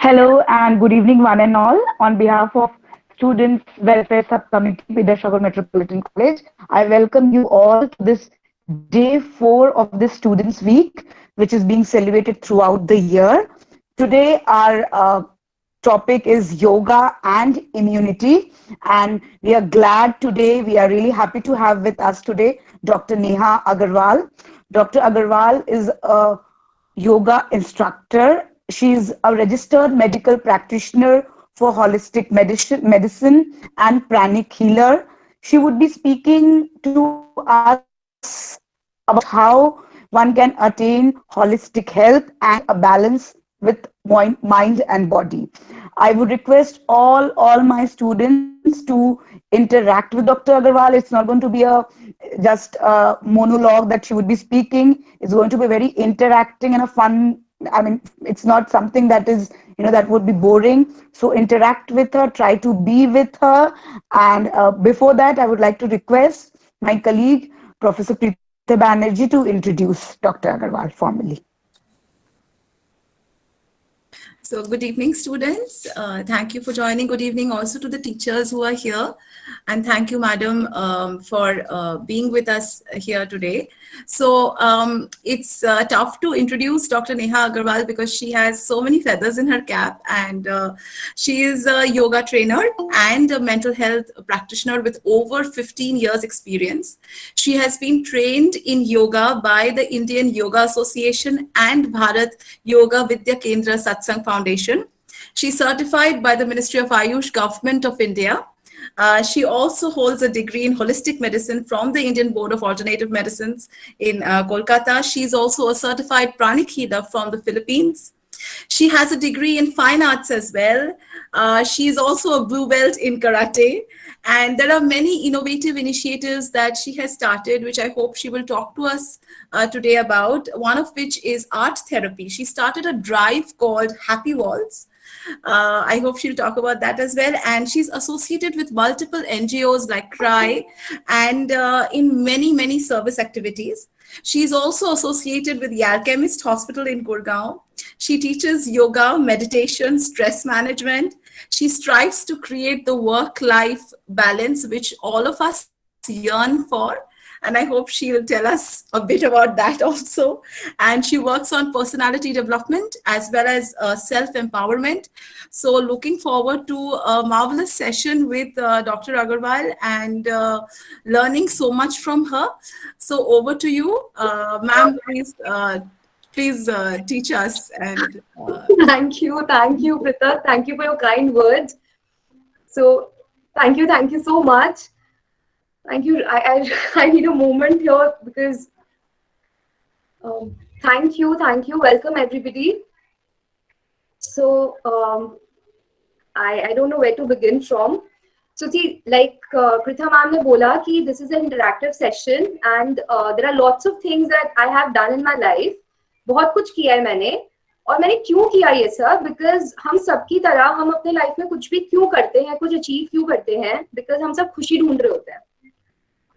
Hello and good evening, one and all. On behalf of Students Welfare Subcommittee, Vidyasagar Metropolitan College, I welcome you all to this day 4 of this Students Week, which is being celebrated throughout the year. Today, our topic is yoga and immunity, and we are glad today. We are really happy to have with us today Dr. Neha Agarwal. Dr. Agarwal is a yoga instructor. She's a registered medical practitioner for holistic medicine and pranic healer. She would be speaking to us about how one can attain holistic health and a balance with mind and body. I would request all my students to interact with Dr. Agarwal. It's not going to be a just a monologue that she would be speaking. It's going to be very interacting and a fun. I mean, it's not something that is, that would be boring. So interact with her, try to be with her. And before that, I would like to request my colleague, Professor Preeta Banerjee, to introduce Dr. Agarwal formally. So good evening, students. Thank you for joining. Good evening also to the teachers who are here. And thank you, madam, for being with us here today. So it's tough to introduce Dr. Neha Agarwal because she has so many feathers in her cap. And she is a yoga trainer and a mental health practitioner with over 15 years experience. She has been trained in yoga by the Indian Yoga Association and Bharat Yoga Vidya Kendra Satsang Foundation. She's certified by the Ministry of Ayush, Government of India. She also holds a degree in holistic medicine from the Indian Board of Alternative Medicines in Kolkata. She's also a certified pranic healer from the Philippines. She has a degree in fine arts as well. She's also a blue belt in karate. And there are many innovative initiatives that she has started, which I hope she will talk to us today about, one of which is art therapy. She started a drive called Happy Walls. I hope she'll talk about that as well. And she's associated with multiple NGOs like CRY and in many service activities. She's also associated with the Alchemist Hospital in Gurgaon. She teaches yoga, meditation, stress management. She strives to create the work-life balance which all of us yearn for. And I hope she'll tell us a bit about that also. And she works on personality development as well as self-empowerment. So looking forward to a marvelous session with Dr. Agarwal and learning so much from her. So over to you, ma'am, please teach us. And Thank you, Prita. Thank you for your kind words. So thank you so much. Thank you. I need a moment here because thank you. Welcome everybody. So I don't know where to begin from. So see, like Pritha ma'am ne bola ki this is an interactive session and there are lots of things that I have done in my life. बहुत कुछ किया है मैंने और मैंने क्यों किया ये सब बिकॉज हम सबकी तरह हम अपने लाइफ में कुछ भी क्यों करते हैं, कुछ अचीव क्यों करते हैं, बिकॉज हम सब खुशी ढूंढ रहे होते हैं,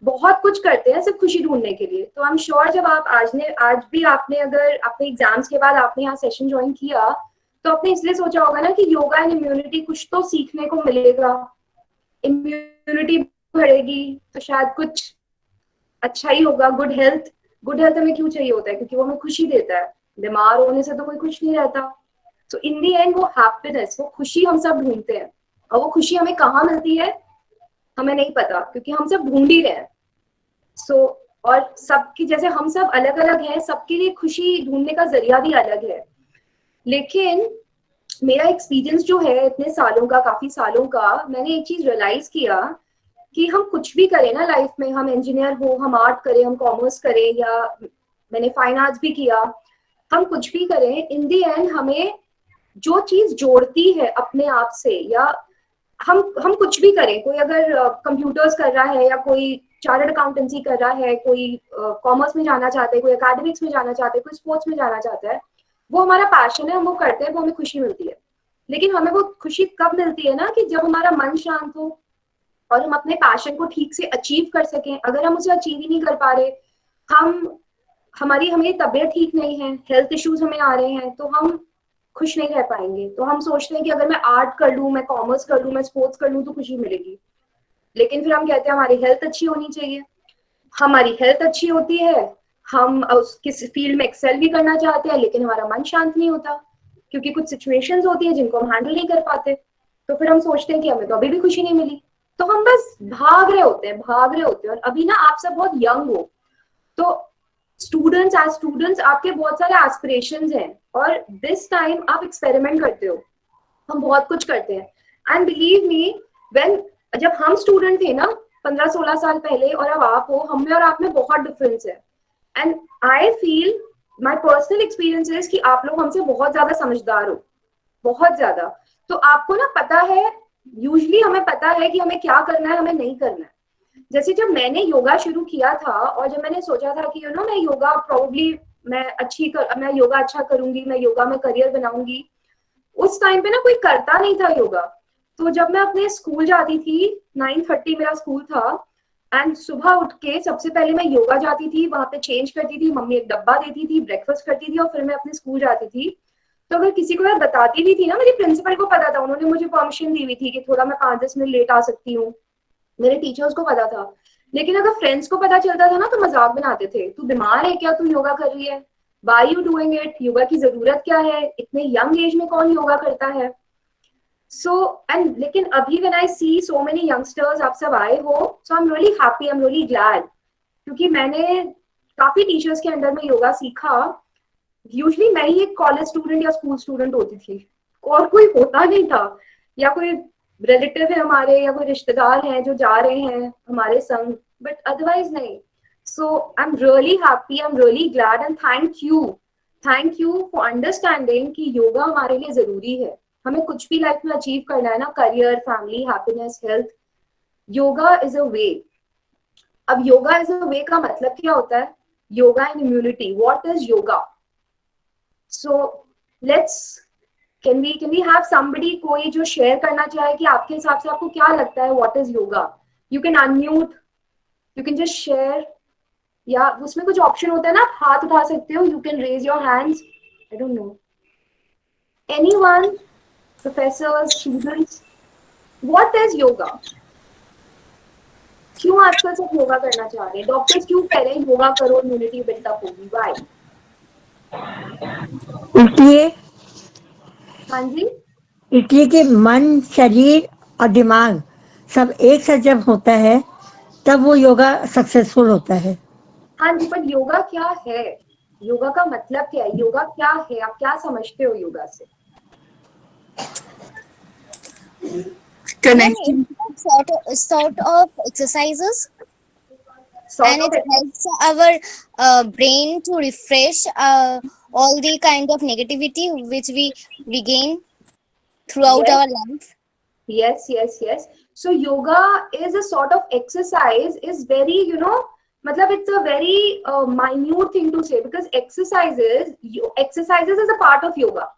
बहुत कुछ करते हैं सिर्फ खुशी ढूंढने के लिए. तो आई एम श्योर जब आप आज भी आपने अगर अपने एग्जाम्स के बाद आपने यहाँ सेशन ज्वाइन किया तो आपने इसलिए सोचा होगा ना कि योगा एंड इम्यूनिटी कुछ तो सीखने को मिलेगा, इम्यूनिटी बढ़ेगी तो शायद कुछ अच्छा ही होगा. गुड हेल्थ हमें क्यों चाहिए होता है, क्योंकि वो हमें खुशी देता है. बीमार होने से तो कोई खुश नहीं रहता. सो इन दी एंड वो हैप्पीनेस, वो खुशी हम सब ढूंढते हैं और वो खुशी हमें कहाँ मिलती है हमें नहीं पता क्योंकि हम सब ढूंढ ही रहे हैं. और सबकी जैसे हम सब अलग अलग हैं, सबके लिए खुशी ढूंढने का जरिया भी अलग है. लेकिन मेरा एक्सपीरियंस जो है इतने सालों का, काफी सालों का, मैंने एक चीज रियलाइज किया कि हम कुछ भी करें ना लाइफ में, हम इंजीनियर हो, हम आर्ट करें, हम कॉमर्स करें या मैंने फाइन आर्ट्स भी किया, हम कुछ भी करें, इन दी एंड हमें जो चीज जोड़ती है अपने आप से, या हम कुछ भी करें, कोई अगर कंप्यूटर्स कर रहा है या कोई चार्टर्ड अकाउंटेंसी कर रहा है, कोई कॉमर्स में जाना चाहता है, कोई एकेडमिक्स में जाना चाहता है, कोई स्पोर्ट्स में जाना चाहता है, वो हमारा पैशन है, हम वो करते हैं, वो हमें खुशी मिलती है. लेकिन हमें वो खुशी कब मिलती है ना कि जब हमारा मन शांत हो और हम अपने पैशन को ठीक से अचीव कर सकें. अगर हम उसे अचीव ही नहीं कर पा रहे, हमारी तबीयत ठीक नहीं है, हेल्थ इश्यूज हमें आ रहे हैं, तो हम खुश नहीं रह पाएंगे। तो हम सोचते हैं कि अगर मैं आर्ट कर लूँ, मैं कॉमर्स कर लूँ, मैं स्पोर्ट्स कर लूँ तो खुशी मिलेगी। लेकिन फिर हम कहते हैं हमारी हेल्थ अच्छी होनी चाहिए। हमारी हेल्थ अच्छी होती है, हम उस किस फील्ड में एक्सेल भी करना चाहते हैं, लेकिन हमारा मन शांत नहीं होता क्योंकि कुछ सिचुएशंस होती है जिनको हम हैंडल नहीं कर पाते। तो फिर हम सोचते हैं कि हमें तो अभी भी खुशी नहीं मिली। तो हम बस भाग रहे होते हैं, भाग रहे होते हैं। और अभी ना आप सब बहुत यंग हो, तो स्टूडेंट्स, एज स्टूडेंट्स आपके बहुत सारे एस्पिरेशंस हैं और दिस टाइम आप एक्सपेरिमेंट करते हो। हम बहुत कुछ करते हैं एंड बिलीव मी, व्हेन जब हम स्टूडेंट थे ना 15-16 साल पहले और अब आप हो, हम में और आप में बहुत डिफरेंस है। And I feel, my personal experience is कि आप लोग हमसे बहुत ज्यादा समझदार हो, बहुत ज्यादा। तो आपको ना पता है, यूजुअली हमें पता है कि हमें क्या करना है, हमें नहीं करना है। जैसे जब मैंने योगा शुरू किया था और जब मैंने सोचा था कि मैं योगा प्रोबेबली मैं योगा अच्छा करूंगी, मैं योगा में करियर बनाऊंगी, उस टाइम पे ना कोई करता नहीं था योगा। तो जब मैं अपने स्कूल जाती थी, 9:30 मेरा स्कूल था, एंड सुबह उठ के सबसे पहले मैं योगा जाती थी, वहां पे चेंज करती थी, मम्मी एक डब्बा देती थी, ब्रेकफास्ट करती थी और फिर मैं अपने स्कूल जाती थी। तो अगर किसी को मैं बताती भी थी ना, मेरी प्रिंसिपल को पता था, उन्होंने मुझे परमिशन दी हुई थी कि थोड़ा मैं 5-10 मिनट लेट आ सकती हूँ, मेरे टीचर्स को पता था। लेकिन अगर फ्रेंड्स को पता चलता था ना तो मजाक बनाते थे, तू बीमार है क्या, तू योगा कर रही है, why you doing it, yoga की जरूरत क्या है, इतने यंग एज में कौन योगा करता है। सो एंड लेकिन अभी when I see so many youngsters, आप सब आए हो, so I am really happy, I am really glad, क्योंकि मैंने काफी टीचर्स के अंडर में योगा सीखा। यूजुअली मैं ही एक कॉलेज स्टूडेंट या स्कूल स्टूडेंट होती थी और कोई होता नहीं था, या कोई रिलेटिव है हमारे या कोई रिश्तेदार हैं जो जा रहे हैं हमारे संग, बट अदरवाइज नहीं। So I am really happy, I am really glad and thank you for understanding कि योगा हमारे लिए जरूरी है। हमें कुछ भी लाइफ में अचीव करना है ना, career, family, happiness, health, yoga is a way. अब योगा इज अ वे का मतलब क्या होता है? Yoga and immunity, what is yoga? So let's can we have somebody, कोई जो शेयर करना चाहे कि आपके हिसाब से आपको क्या लगता है what is yoga? You can unmute, you can just share, या उसमें कुछ ऑप्शन होता है ना, आप हाथ उठा सकते हो, you can raise your hands, I don't know, anyone, professors, students, what is yoga? क्यों आजकल सब योगा करना चाह रहे हैं? डॉक्टर्स क्यों कह रहे हैं योगा करो इम्यूनिटी बिल्डअप होगी? व्हाई? इसलिए हाँ जी, इसलिए कि मन, शरीर और दिमाग सब एक साथ जब होता है तब वो योगा सक्सेसफुल होता है। हाँ जी, पर योगा क्या है? योगा का मतलब क्या है? योगा क्या है? आप क्या समझते हो योगा से? Ma'am, Connecting. it's sort of exercises, Sort and of it helps our brain to refresh all the kind of negativity which we gain throughout yes, our life. yes. So yoga is a sort of exercise, is very, matlab it's a very minute thing to say, because exercises is a part of yoga,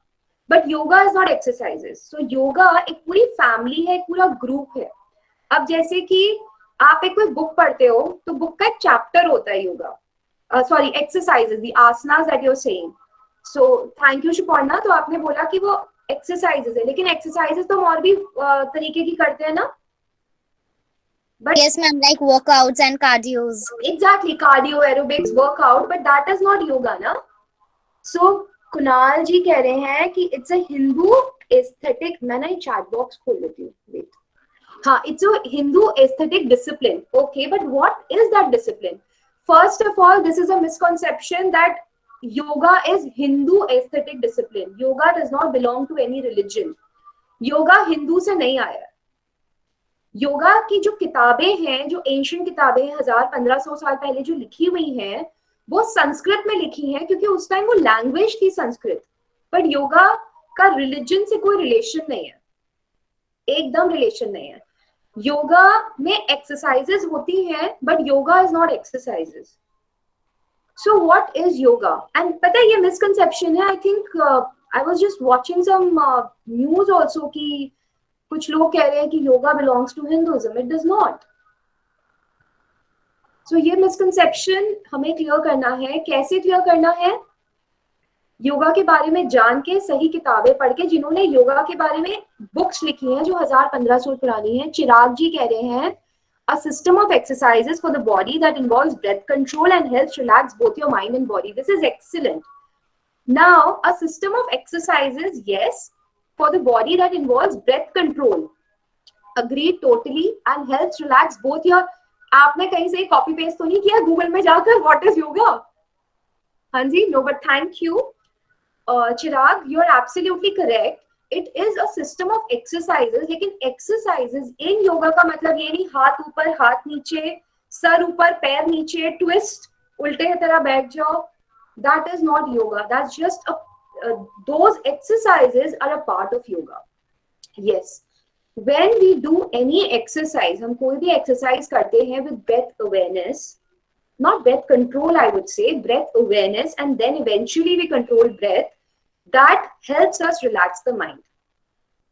but yoga is not exercises. So yoga एक पूरी family है, एक पूरा group है। अब जैसे कि आप एक कोई बुक पढ़ते हो तो बुक का एक चैप्टर होता है yoga, sorry exercises, the asanas that you are saying. So thank you Suparna, तो आपने बोला कि वो एक्सरसाइजेस है, लेकिन एक्सरसाइजेस तो हम और भी तरीके की करते हैं ना। But Yes, ma'am, like workouts and cardios. exactly, cardio, aerobics, workout, but that is not yoga ना। So कुणाल जी कह रहे हैं कि इट्स अ हिंदू एस्थेटिक, मैं ना चैट बॉक्स खोल लेती हूँ, वेट, हाँ, it's a Hindu aesthetic discipline. Okay, but what is that discipline? First of all, this is a misconception that yoga is Hindu aesthetic discipline. Yoga does not belong to any religion. Yoga Hindu से नहीं आया है। योगा की जो किताबें हैं, जो एंशिएंट किताबें हैं 1000-1500 साल पहले जो लिखी हुई हैं, वो संस्कृत में लिखी हैं क्योंकि उस टाइम वो लैंग्वेज थी संस्कृत। बट योगा का रिलीजन से कोई रिलेशन नहीं है, एकदम रिलेशन नहीं है। योगा में एक्सरसाइजेस होती हैं, but yoga is not exercises. So what is yoga? And पता है ये मिसकंसेप्शन है, I think I was just watching some news also कि कुछ लोग कह रहे हैं कि yoga belongs to Hinduism. It does not. So ये मिसकंसेप्शन हमें क्लियर करना है। कैसे क्लियर करना है? योगा के बारे में जान के, सही किताबें पढ़ के, जिन्होंने योगा के बारे में बुक्स लिखी हैं जो 1000-1500 पुरानी हैं. चिराग जी कह रहे हैं a system of exercises for the body that involves breath control and helps relax both your mind and body. This is excellent. Now, a system of exercises, yes, for the body that involves breath control. Agreed totally, and helps relax both your. आपने कहीं से copy paste तो नहीं किया Google में जाकर what is yoga? हाँ जी, no but thank you Chirag, you are absolutely correct. It is a system of exercises, लेकिन एक्सरसाइजेस इन योगा का मतलब ये नहीं हाथ ऊपर हाथ नीचे, सर ऊपर पैर नीचे, ट्विस्ट, उल्टे तरह बैठ जाओ. That is not yoga. That's just those exercises are a part of yoga. Yes, when we do any exercise, हम कोई भी exercise करते हैं with breath awareness, not breath control, I would say, breath awareness, and then eventually we control breath. That helps us relax the mind.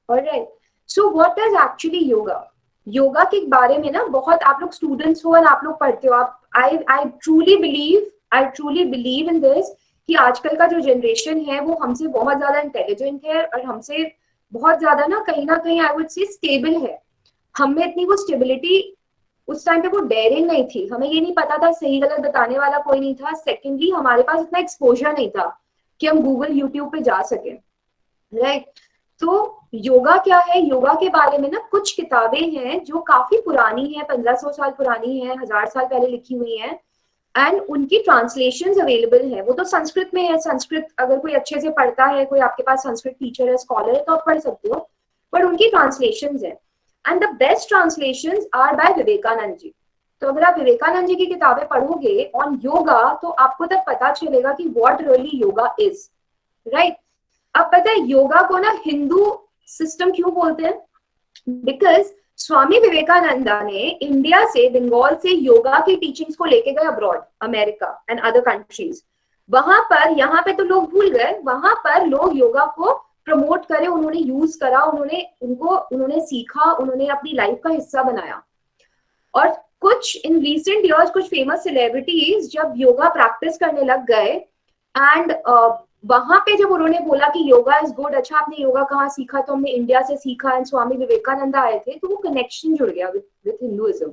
All right. So what is actually yoga? Yoga के बारे में ना बहुत आप लोग students हो और आप लोग पढ़ते हो. आप I truly believe in this कि आजकल का जो जनरेशन है वो हमसे बहुत ज्यादा इंटेलिजेंट है और हमसे बहुत ज्यादा ना कहीं आई वुड से स्टेबल है. हमें इतनी वो स्टेबिलिटी उस टाइम पे वो डेयरिंग नहीं थी. हमें ये नहीं पता था, सही गलत बताने वाला कोई नहीं था. सेकेंडली हमारे पास इतना एक्सपोजर नहीं था कि हम गूगल यूट्यूब पे जा सके. राइट. तो योगा क्या है? योगा के बारे में ना कुछ किताबें हैं जो काफी पुरानी है, 1500 साल पुरानी है, 1000 साल पहले लिखी हुई है, एंड उनकी ट्रांसलेशंस अवेलेबल है. वो तो संस्कृत में है. संस्कृत अगर कोई अच्छे से पढ़ता है, कोई आपके पास संस्कृत टीचर है, स्कॉलर है, तो आप पढ़ सकते हो, बट उनकी ट्रांसलेशंस है. And the best translations are by Vivekananda ji. तो अगर आप विवेकानंद जी की किताबें पढ़ोगे ऑन योगा तो आपको तब पता चलेगा कि what really yoga is. Right. अब पता है योगा को ना हिंदू सिस्टम क्यों बोलते हैं? बिकॉज स्वामी विवेकानंदा ने इंडिया से, बंगाल से योगा की टीचिंग्स को लेके गए abroad, America and other countries. वहां पर, यहाँ पे तो लोग भूल गए, वहां पर लोग योगा को प्रमोट करे, उन्होंने यूज करा, उन्होंने सीखा, उन्होंने अपनी लाइफ का हिस्सा बनाया. और कुछ इन रीसेंट ईयर्स कुछ फेमस सेलिब्रिटीज जब योगा प्रैक्टिस करने लग गए एंड वहां पे जब उन्होंने बोला कि योगा इज गुड, अच्छा आपने योगा कहाँ सीखा? तो हमने इंडिया से सीखा, एंड स्वामी विवेकानंद आए थे, तो वो कनेक्शन जुड़ गया with Hinduism.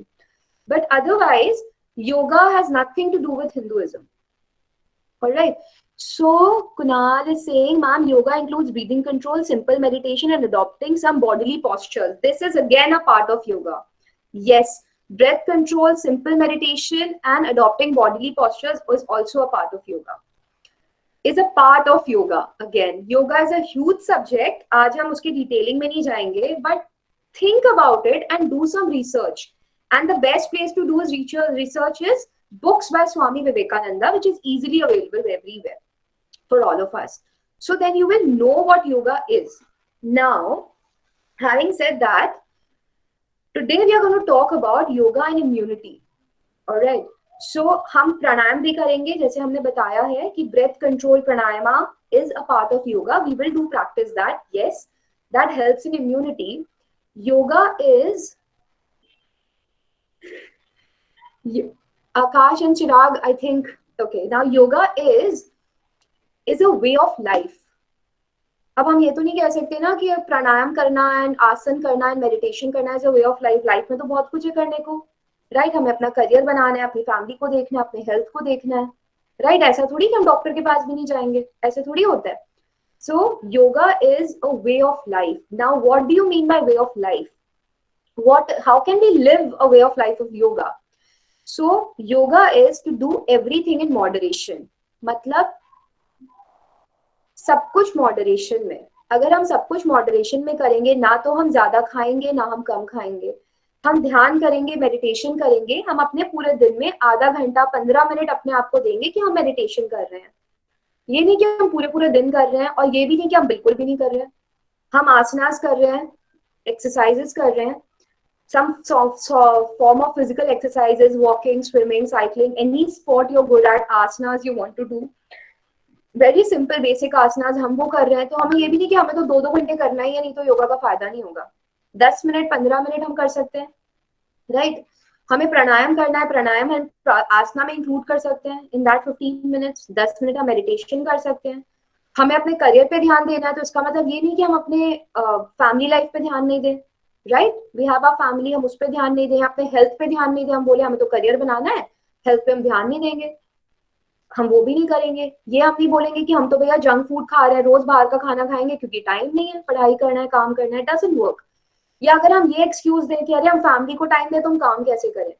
But otherwise yoga has nothing to do with Hinduism. Alright. So Kunal is saying, ma'am, yoga includes breathing control, simple meditation, and adopting some bodily postures. This is again a part of yoga. Yes, breath control, simple meditation, and adopting bodily postures is also a part of yoga. Is a part of yoga. Again, yoga is a huge subject. आज हम उसकी detailing में नहीं जाएंगे, but think about it and do some research. And the best place to do is research is books by Swami Vivekananda, which is easily available everywhere for all of us. So then you will know what yoga is. Now, having said that, today we are going to talk about yoga and immunity. All right. So हम प्राणायाम भी करेंगे, जैसे हमने बताया है कि breath control pranayama is a part of yoga. We will do practice that. Yes, that helps in immunity. Yoga is Akash and Chirag, I think. Okay. Now yoga is a way of life. अब हम ये तो नहीं कह सकते ना कि प्राणायाम करना एंड आसन करना एंड मेडिटेशन करना is a way of life. Life में तो बहुत कुछ है करने को. राइट. हमें अपना करियर बनाना है, अपनी फैमिली को देखना है, अपने हेल्थ को देखना है. राइट. ऐसा थोड़ी कि हम डॉक्टर के पास भी नहीं जाएंगे, ऐसे थोड़ी होता है. So yoga is a way of life. Now what do you mean by way of life? How can we live a way of life of yoga? So yoga is to do everything in moderation. मतलब सब कुछ moderation में. अगर हम सब कुछ moderation में करेंगे, ना तो हम ज्यादा खाएंगे ना हम कम खाएंगे, हम ध्यान करेंगे, मेडिटेशन करेंगे, हम अपने पूरे दिन में आधा घंटा 15 मिनट अपने आप को देंगे कि हम मेडिटेशन कर रहे हैं. ये नहीं कि हम पूरे दिन कर रहे हैं, और ये भी नहीं कि हम बिल्कुल भी नहीं कर रहे हैं. हम आसनास कर रहे हैं, एक्सरसाइजेस कर रहे हैं, some form of physical exercises, walking, swimming, cycling, any sport you're good at, asanas you want to do, very simple basic asanas हम वो कर रहे हैं. तो हमें ये भी नहीं कि हमें तो 2-2 घंटे करना ही है, नहीं तो योगा का फायदा नहीं होगा. 10 मिनट 15 मिनट हम कर सकते हैं. राइट. हमें प्राणायाम करना है, प्राणायाम हम आसना में इंक्लूड कर सकते हैं. इन दैट 15 मिनट्स 10 मिनट हम मेडिटेशन कर सकते हैं. हमें अपने करियर पे ध्यान देना है, तो इसका मतलब ये नहीं कि हम अपने फैमिली लाइफ पे ध्यान नहीं दें, right? We have a family, हम उस पर ध्यान नहीं दें, अपने हेल्थ पे ध्यान नहीं दें, हम बोले हमें तो करियर बनाना है, हेल्थ पे हम ध्यान नहीं देंगे, हम वो भी नहीं करेंगे। ये हम नहीं बोलेंगे कि हम तो भैया जंक फूड खा रहे हैं, रोज बाहर का खाना खाएंगे क्योंकि टाइम नहीं है, पढ़ाई करना है, काम करना है, डजंट वर्क। या अगर हम ये एक्सक्यूज दें कि अरे हम फैमिली को टाइम दें तो हम काम कैसे करें,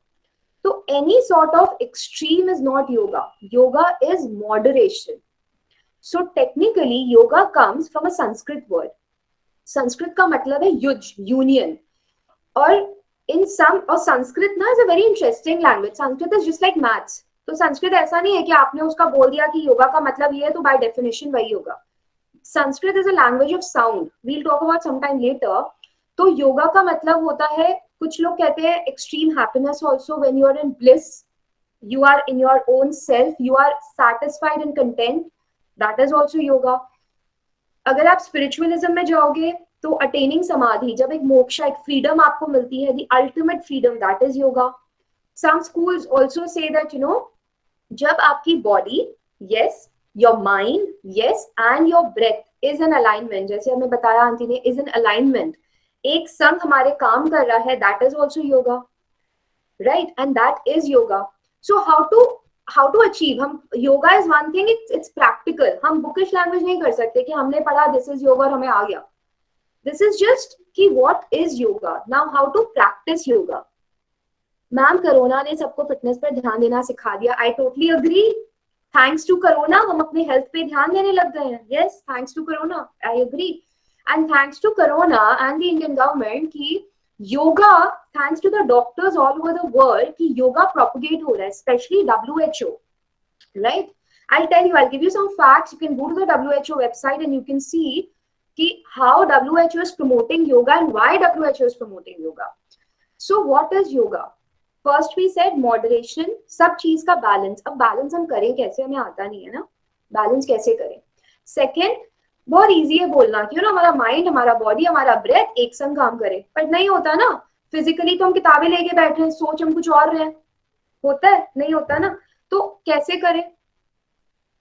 तो any sort of extreme is not yoga, yoga is moderation. So technically yoga comes from a Sanskrit word, Sanskrit का मतलब है युज, यूनियन। और इन सम, और संस्कृत ना is a very interesting language, Sanskrit is just like maths. तो संस्कृत ऐसा नहीं है कि आपने उसका बोल दिया कि योगा का मतलब ये है तो बाय डेफिनेशन वही होगा। Sanskrit is a language of sound, we'll talk about some time later. तो योगा का मतलब होता है, कुछ लोग कहते हैं extreme happiness also, when you are in bliss, you are in your own self, you are satisfied and content, that is also yoga. अगर आप स्पिरिचुअलिज्म में जाओगे तो अटेनिंग समाधि, जब एक मोक्षा, एक फ्रीडम आपको मिलती है, the ultimate freedom, that is yoga. Some schools also say that you know, जब आपकी body, yes, your mind, yes, and your breath is an alignment, जैसे हमें बताया आंटी ने, इज एन अलाइनमेंट, एक संग हमारे काम कर रहा है, that is also yoga, right? And that is yoga. So how to achieve, हम yoga is one thing, it's practical, हम bookish language नहीं कर सकते कि हमने पढ़ा this is yoga और हमें आ गया। This is just कि what is yoga, now how to practice yoga। Ma'am corona ने सबको फिटनेस पर ध्यान देना सिखा दिया, I totally agree, thanks to corona हम अपने हेल्थ पे ध्यान देने लग गए हैं, yes, thanks to corona, I agree. And thanks to corona and the Indian government की yoga, thanks to the doctors all over the world कि योगा प्रोपगेट हो रहा है, specially WHO, right? I'll tell you, I'll give you some facts. You can go to the WHO website and you can see ki how WHO is promoting yoga and why WHO is promoting yoga. So what is yoga? First we said moderation, सब चीज का balance. अब balance हम करें कैसे, हमें आता नहीं है ना, बैलेंस कैसे करें। सेकेंड, बहुत इजी है बोलना क्यों ना हमारा माइंड, हमारा बॉडी, हमारा ब्रेथ एक संग काम करे, पर नहीं होता ना। फिजिकली तो हम किताबें लेके बैठे हैं, सोच हम कुछ और रहे हैं, होता है नहीं होता ना, तो कैसे करें,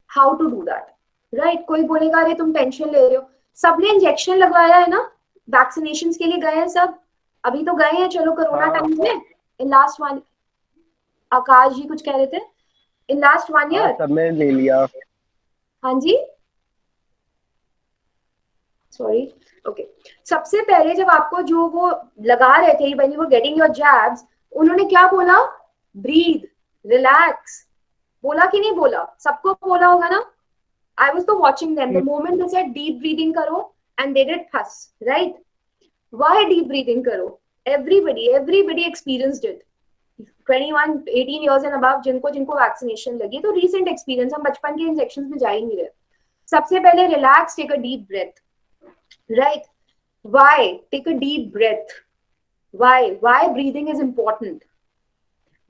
how to do that, right? कोई बोलेगा अरे तुम टेंशन ले रहे हो, सबने इंजेक्शन लगवाया है ना, वैक्सीनेशन के लिए गए हैं सब, अभी तो गए हैं, चलो कोरोना टाइम में, इन लास्ट वन, आकाश जी कुछ कह रहे थे, इन लास्ट 1 ईयर सबने ले लिया। हाँ जी, सॉरी, ओके। सबसे पहले जब आपको जो वो लगा रहे थे, when you were getting your jabs, उन्होंने क्या बोला, ब्रीथ, रिलैक्स, बोला कि नहीं बोला? सबको बोला होगा ना। आई वाज तो watching them, the moment they said deep breathing करो and they did thus, right? Why deep breathing करो? Everybody experienced it, 21, 18 years and above, जिनको वैक्सीनेशन लगी, तो रीसेंट एक्सपीरियंस, हम बचपन के इंजेक्शन में जा ही नहीं रहे। सबसे पहले relax, take a deep breath, right? Why take a deep breath, why breathing is important?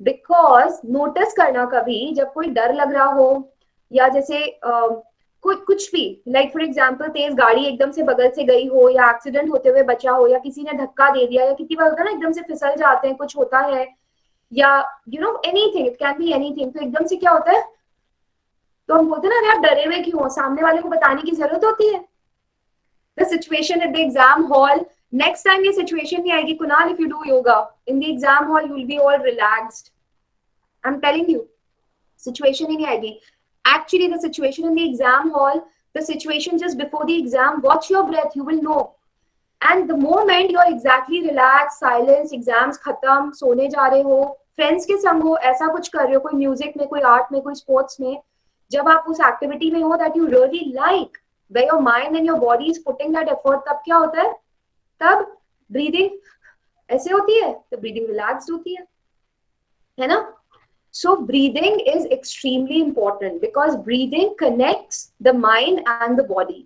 Because notice करना कभी जब कोई डर लग रहा हो, या जैसे कुछ भी, लाइक फॉर एग्जाम्पल तेज गाड़ी एकदम से बगल से गई हो, या एक्सीडेंट होते हुए बचा हो, या किसी ने धक्का दे दिया, या कितनी बार होता है ना एकदम से फिसल जाते हैं, कुछ होता है, या you know anything, it can be anything, तो एकदम से क्या होता है, तो हम बोलते हैं ना अरे आप डरे हुए क्यों हो, सामने वाले को बताने की जरूरत होती है। The situation at the exam hall, next time ये सिचुएशन नहीं आएगी Kunal, if you do yoga in the exam hall you will be all relaxed, I am telling you, situation ही नहीं आएगी। Actually, the situation in the exam hall, the situation just before the exam, watch your breath, you will know. And the moment you're exactly relaxed, silence, exams खत्म, सोने जा रहे हो, friends के संग हो, ऐसा कुछ कर रहे हो, कोई म्यूजिक में, कोई आर्ट में, कोई स्पोर्ट्स में, जब आप उस एक्टिविटी में हो that you really like, where your mind and your body is putting that effort, तब क्या होता है, तब breathing ऐसे होती है, तो breathing relaxed होती है ना? So breathing is extremely important because breathing connects the mind and the body.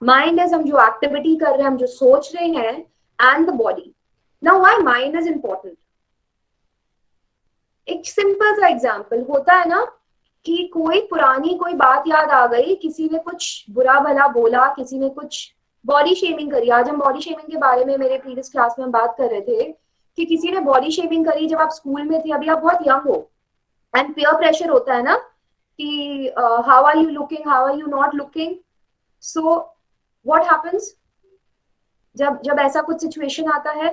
Mind is हम जो activity कर रहे हैं, हम जो सोच रहे हैं, and the body. Now why mind is important? एक simple सा example होता है ना कि कोई पुरानी कोई बात याद आ गई, किसी ने कुछ बुरा भला बोला, किसी ने कुछ बॉडी शेमिंग करी। आज हम बॉडी शेमिंग के बारे में मेरे प्रीवियस क्लास में हम बात कर रहे थे कि किसी ने बॉडी शेमिंग करी जब आप स्कूल में थे, अभी आप बहुत यंग हो, एंड पीयर प्रेशर होता है ना कि how are you looking, how are you not looking, so what happens जब ऐसा कुछ सिचुएशन आता है,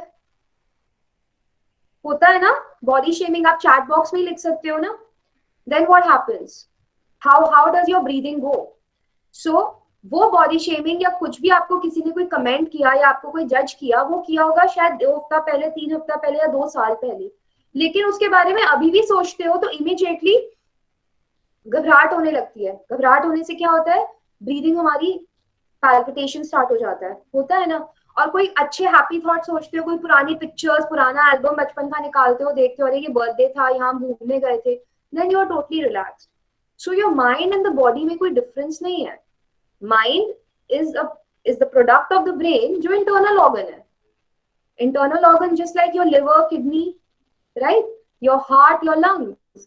होता है ना बॉडी शेमिंग, आप चैट बॉक्स में ही लिख सकते हो ना. Then what happens, how does your breathing go. So वो बॉडी शेमिंग या कुछ भी आपको किसी ने कोई कमेंट किया या आपको कोई जज किया, वो किया होगा शायद 2 हफ्ता पहले, 3 हफ्ता पहले या 2 साल पहले, लेकिन उसके बारे में अभी भी सोचते हो तो इमीडिएटली घबराहट होने लगती है. घबराहट होने से क्या होता है, ब्रीदिंग हमारी पैल्पिटेशन स्टार्ट हो जाता है, होता है ना. और कोई अच्छे हैप्पी थॉट सोचते हो, कोई पुरानी पिक्चर्स, पुराना एल्बम बचपन का निकालते हो, देखते हो अरे ये बर्थडे था, यहाँ घूमने गए थे, then you are totally relaxed. So your mind and the body में कोई डिफरेंस नहीं है. Mind is the product of the brain, जो internal organ है. Internal organ just like your liver, kidney, right? Your heart, your lungs.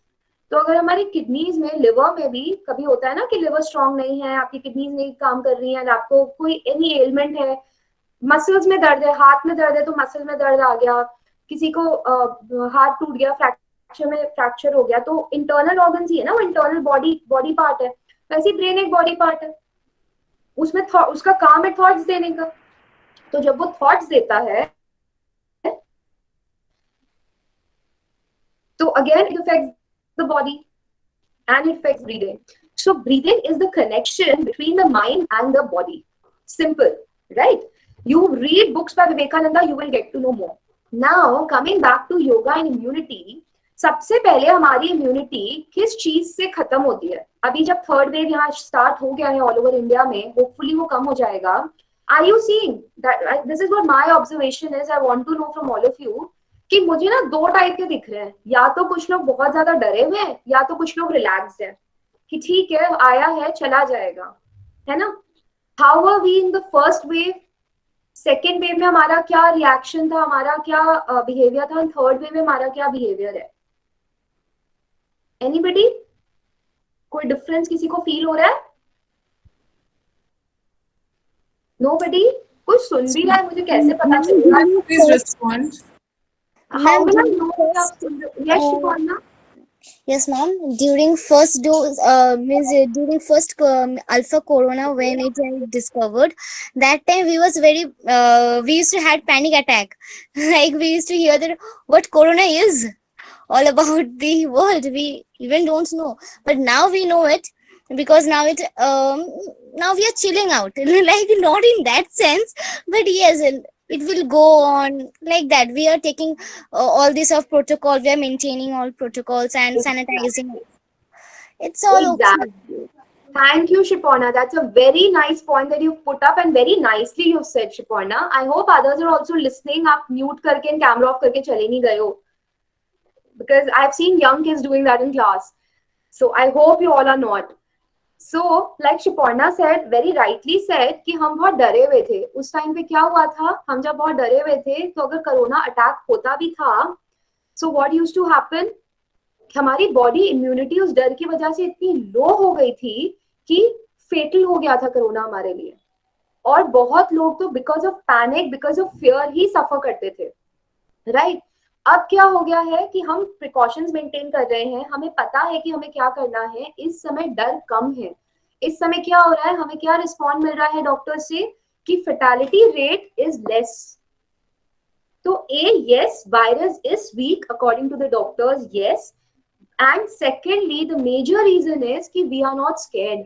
तो अगर हमारी kidneys में, लिवर में भी कभी होता है ना कि लिवर स्ट्रांग नहीं है, आपकी किडनीज नहीं काम कर रही है, आपको कोई एनी एलिमेंट है, मसल्स में दर्द है, हाथ में दर्द है तो मसल में दर्द आ गया, किसी को हाथ टूट गया, फ्रैक्चर हो गया, तो इंटरनल ऑर्गन ही है ना, वो इंटरनल बॉडी पार्ट है. वैसे ब्रेन एक बॉडी पार्ट है, उसमें उसका काम है थॉट्स देने का. तो जब वो थॉट्स देता है तो again it affects the body and it affects breathing. So breathing is the connection between the mind and the body. Simple, right? You read books by Vivekananda, you will get to know more. Now coming back to yoga and immunity, सबसे पहले हमारी immunity किस चीज से खत्म होती है? अभी जब थर्ड वेव यहाँ स्टार्ट हो गया है ऑल ओवर इंडिया में, होपफुली वो कम हो जाएगा. Are you seeing that? This is what my observation is. I want to know from all of you कि मुझे ना 2 टाइप के दिख रहे हैं. या तो कुछ लोग बहुत ज्यादा डरे हुए हैं, या तो कुछ लोग रिलैक्स्ड हैं कि ठीक है आया है चला जाएगा, है ना. How are we in the first wave? Second wave में हमारा क्या रिएक्शन था, हमारा क्या बिहेवियर था, थर्ड वेव में हमारा क्या बिहेवियर है? एनीबडी? कोई डिफरेंस किसी को फील हो रहा है? नोबडी? कोई सुन भी रहा है? मुझे कैसे पता चलेगा? Please respond. How will I know? Yes, Shivana? Yes, ma'am. During first dose, during first alpha corona, when it was discovered, that time we was very, we used to had panic attack. Like we used to hear that what corona is all about the world. We even don't know, but now we know it because now it, now we are chilling out. Like not in that sense, but yes, it will go on like that. We are taking all this of protocol. We are maintaining all protocols and sanitizing. It's all Exactly. okay. Thank you, Shipona. That's a very nice point that you've put up and very nicely you've said, Shipona. I hope others are also listening. आप mute करके and camera off करके चले नहीं गए हो. Because I've seen young kids doing that in class. So I hope you all are not. So, like Shipona said, very rightly said कि हम बहुत डरे हुए थे. उस टाइम पे क्या हुआ था? हम जब बहुत डरे हुए थे तो अगर कोरोना अटैक होता भी था, so what used to happen? हमारी बॉडी इम्यूनिटी उस डर की वजह से इतनी लो हो गई थी कि फेटल हो गया था कोरोना हमारे लिए. और बहुत लोग तो because of panic, because of fear ही सफर करते थे, राइट? अब क्या हो गया है कि हम प्रिकॉशंस मेंटेन कर रहे हैं, हमें पता है कि हमें क्या करना है. इस समय डर कम है. इस समय क्या हो रहा है, हमें क्या रिस्पॉन्ड मिल रहा है डॉक्टर से कि फैटेलिटी रेट इज लेस. तो yes, virus is weak according to the doctors, yes. And secondly, the major reason is कि we are not scared,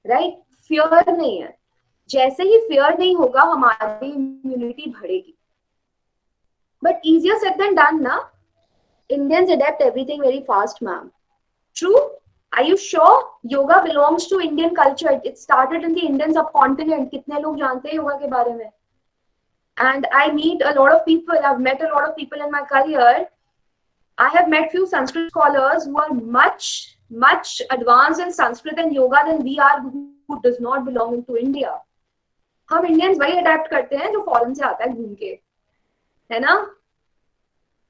right? Fear नहीं है. जैसे ही fear नहीं होगा हमारी immunity बढ़ेगी. But easier said than done, na? Indians adapt everything very fast, ma'am. True? Are you sure? Yoga belongs to Indian culture. It started in the Indian subcontinent. कितने लोग जानते हैं योगा के बारे में? And I meet a lot of people. I've met a lot of people in my career. I have met few Sanskrit scholars who are much advanced in Sanskrit and yoga than we are, who does not belong into India. हम Indians वही adapt करते हैं जो foreign से आता है घूम के, है ना?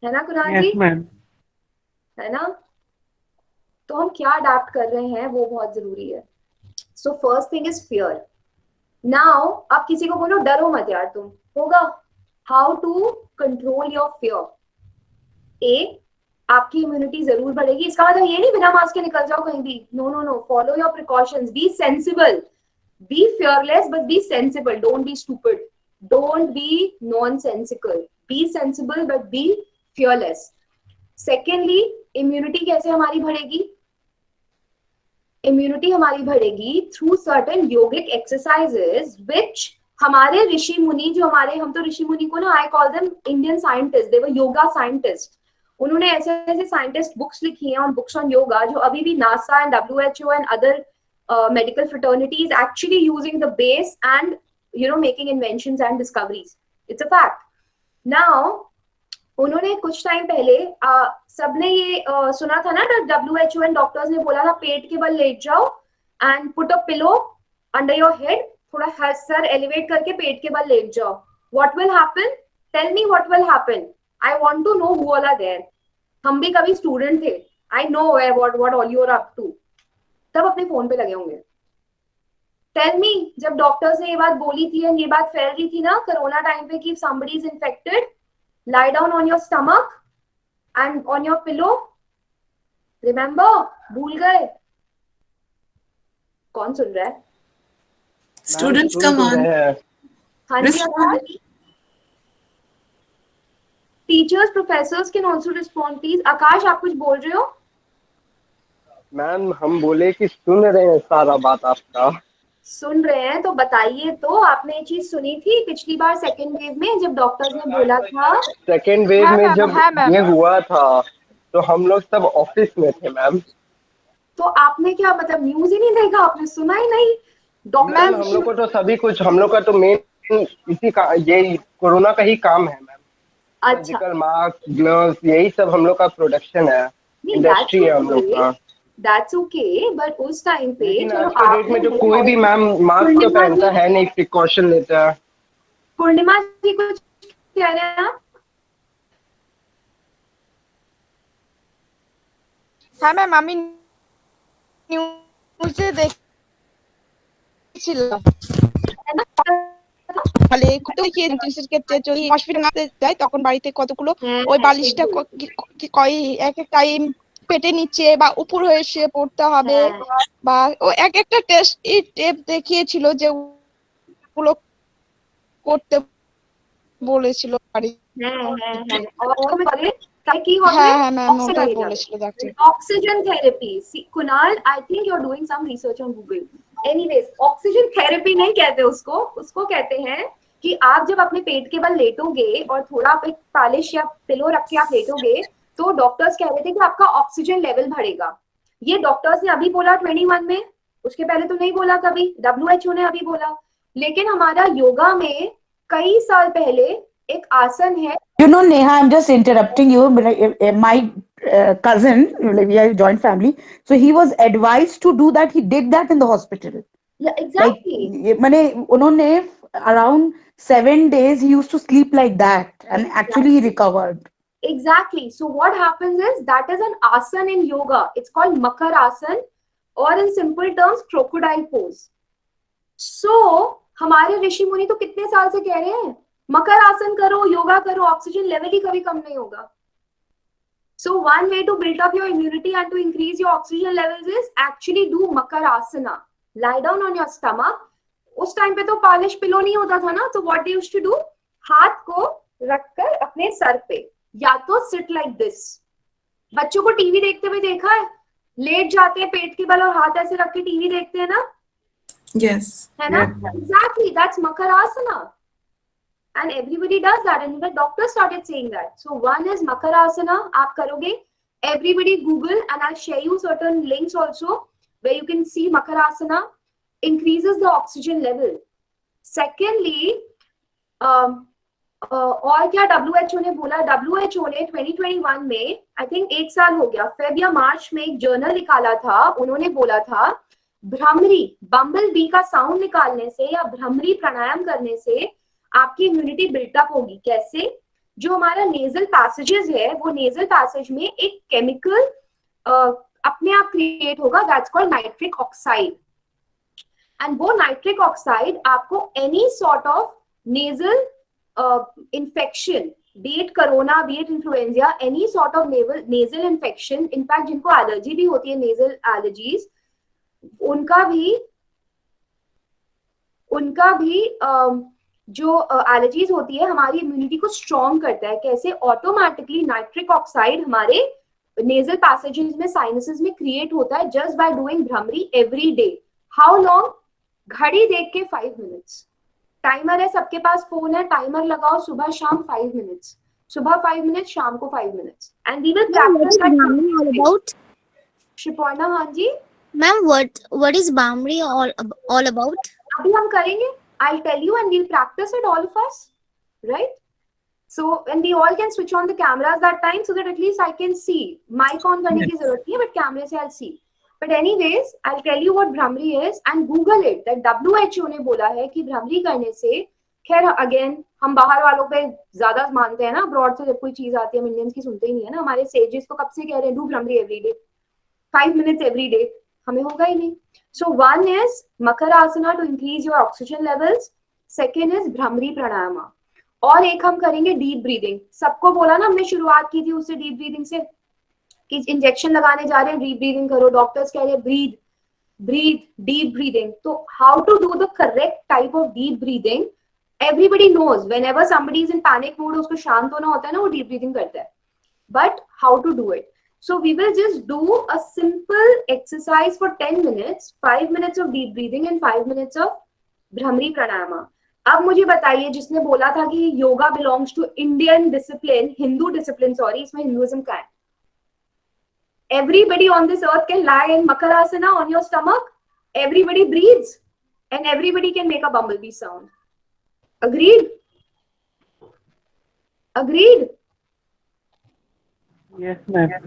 है ना कुरान जी? Yes, ma'am. है ना? तो हम क्या adapt कर रहे हैं वो बहुत जरूरी है. So first thing is fear. Now आप किसी को बोलो डरो मत यार तुम, होगा. How to control your fear? आपकी इम्यूनिटी जरूर बढ़ेगी. इसका मतलब ये नहीं बिना मास्क के निकल जाओ कहीं भी. No no no, follow your precautions, be sensible. Be fearless, but be sensible. Don't be stupid. Don't be nonsensical. Be sensible, but be fearless. Secondly, immunity कैसे हमारी बढ़ेगी? Immunity हमारी बढ़ेगी through certain yogic exercises, which हमारे ऋषि मुनि, जो हमारे, हम तो ऋषि मुनि को ना, I call them Indian scientists. They were yoga scientists. उन्होंने ऐसे ऐसे साइंटिस्ट बुक्स लिखी हैं on books on yoga, जो अभी भी NASA and WHO and other medical fraternities actually using the base and making inventions and discoveries. It's a fact. Now उन्होंने कुछ टाइम पहले सबने ये सुना था ना, WHO and डॉक्टर्स ने बोला था पेट के बल लेट जाओ and put a pillow under your head, थोड़ा सर एलिवेट करके पेट के बल लेट जाओ. What will happen? Tell me what will happen. I want to know who all are there. हम भी कभी स्टूडेंट थे. I know what all you are up to. तब अपने फोन पे लगे होंगे. Tell me, जब डॉक्टर्स ने ये बात बोली थी और ये बात फैल रही थी ना कोरोना टाइम पे कि somebody is infected, lie down on your stomach and on your pillow. Remember? भूल गए? कौन सुन रहा है? Students, come on. हाँ जी आकाश. Teachers, professors can also respond, please. आकाश, आप कुछ बोल रहे हो? मैम हम बोले कि सुन रहे हैं सारा बात आपका. सुन रहे हैं तो बताइए. तो आपने ये चीज सुनी थी पिछली बार सेकेंड वेव में जब डॉक्टर्स ने बोला था? सेकेंड वेव में जब ये हुआ था तो हम लोग सब ऑफिस में थे मैम. तो आपने क्या मतलब न्यूज ही नहीं देखा? आपने सुना ही नहीं? डॉक्टर हम लोग को तो सभी कुछ, हम लोग का तो मेन इसी का, ये कोरोना का ही काम है मैम. सर्जिकल मास्क, ग्लव्स, यही सब हम लोग का प्रोडक्शन है, इंडस्ट्री है हम लोग का. That's okay, but उस टाइम पे आज के डेट में तो कोई भी मैम मास्क तो पहनता है नहीं, प्रिकॉशन लेता है. पूर्णिमा जी कुछ कह रहे हैं आप? হ্যাঁ ম্যাম, আমি নিউজে দেখছিলাম তাহলে দেখিয়ে ডিসের ক্ষেত্রে যদি হসপিটালে যায় তখন বাড়িতে কতগুলো ওই বালিশটা এক এক টাইম পেটে নিচে বা উপর হয়ে শুয়ে পড়তে হবে, বা ও এক একটা টেপ দেখিয়েছিল যে ওগুলো করতে বলেছিল বাড়ি. Oxygen therapy. See, Kunal, I think you're doing some research on Google. Anyways, oxygen therapy नहीं कहते उसको कहते हैं कि आप जब अपने पेट के बल लेटोगे और थोड़ा आप एक पालिश या पिलो रख के आप लेटोगे तो डॉक्टर्स कह रहे थे कि आपका ऑक्सीजन लेवल बढ़ेगा. ये डॉक्टर्स ने अभी बोला 21 में, उसके पहले तो नहीं बोला कभी. WHO ने अभी बोला. लेकिन हमारा योगा में कई साल पहले एक आसन है. Neha, I'm just interrupting you. My cousin, we are a joint family, so he was advised to do that. He did that in the hospital. Yeah, exactly. उन्होंने around 7 days he used to sleep like that, and actually he recovered. Exactly. So what happens is that is an asana in yoga. It's called Makar Asana, or in simple terms crocodile pose. So हमारे ऋषि मुनि तो कितने साल से कह रहे हैं मकर आसन करो, योगा करो, ऑक्सीजन लेवल ही कभी कम नहीं होगा. So one way to build up your immunity and to increase your oxygen levels is actually do Makar Asana. Lie down on your stomach. उस टाइम पे तो पालिश पिलो नहीं होता था ना, तो what they used to do, हाथ को रखकर अपने सर पे, या तो sit like this. बच्चों को टीवी देखते हुए देखा है? लेट जाते हैं पेट के बल और हाथ ऐसे रख के टीवी देखते हैं ना? Yes. है ना? Exactly. That's Makar Asana. And everybody does that, and the doctor started saying that. So one is Makar Asana. आप करोगे. Everybody Google, and I'll share you certain links also where you can see Makar Asana increases the oxygen level. Secondly, और क्या WHO ने बोला? WHO ने 2021 में, I think 1 साल हो गया, फेब या मार्च में एक जर्नल निकाला था. उन्होंने बोला था भ्रमरी, बम्बल बी का साउंड निकालने से या भ्रमरी प्राणायाम करने से आपकी इम्यूनिटी बिल्टअप होगी. कैसे? जो हमारा नेजल पैसेजेस है, वो नेजल पैसेज में एक केमिकल अपने आप क्रिएट होगा, that's called nitric oxide. And वो नाइट्रिक ऑक्साइड आपको any sort of nasal infection, be it corona, be it influenza, any sort of nasal infection, in fact जिनको एलर्जी भी होती है, nasal allergies, उनका भी उनका भी जो एलर्जीज होती है हमारी इम्यूनिटी को स्ट्रॉन्ग करता है। कैसे? ऑटोमेटिकली नाइट्रिक ऑक्साइड हमारे नेजल पैसेजेस में, साइनसेस में क्रिएट होता है just by doing Bhramari every day. How long? घड़ी देख के 5 मिनट्स। टाइमर है, सबके पास फोन है, टाइमर लगाओ, सुबह शाम 5 मिनट्स, सुबह 5 मिनट्स, शाम को 5 minutes, and we will practise that. Shiparna, हाँ जी Ma'am, what is Bhamri all about? अभी हम करेंगे। I'll tell you and we'll practice it, all of us, right? So and we all can switch on the cameras that time so that at least I can see. Mic on करने की जरूरत नहीं है, but camera से I'll see. But anyways, I'll tell you what Bhramri is and Google it. That WHO ने बोला है कि भ्रमरी करने से, खैर अगेन हम बाहर वालों पे ज्यादा मानते हैं ना, अब्रॉड से जब कोई चीज आती है हम इंडियंस की सुनते ही नहीं है ना। हमारे सेजेस तो कब से कह रहे हैं do Bhramari every day, 5 minutes every day, हमें होगा ही नहीं। So one is Makarasana to increase your oxygen levels. Second is Bhramri Pranayama. और एक हम करेंगे डीप ब्रीदिंग। सबको बोला ना हमने, शुरुआत की थी उससे डीप ब्रीदिंग से कि इंजेक्शन लगाने जा रहे हैं, डीप ब्रीदिंग करो, डॉक्टर्स कह रहे हैं ब्रीथ ब्रीथ डीप ब्रीदिंग। तो how to do the correct type of deep breathing, everybody knows. Whenever somebody is in panic mode, उसको शांत होना होता है ना, वो डीप ब्रीदिंग करता है। But how to do it? So we will just do a simple exercise for 10 minutes, 5 minutes of deep breathing and 5 minutes of Bhramri Pranayama. अब मुझे बताइए, जिसने बोला था कि yoga belongs to Indian discipline, Hindu discipline, sorry, इसमें Hinduism का है। Everybody on this earth can lie in Makarasana on your stomach. Everybody breathes and everybody can make a bumblebee sound. Agreed? Agreed? Yes, ma'am.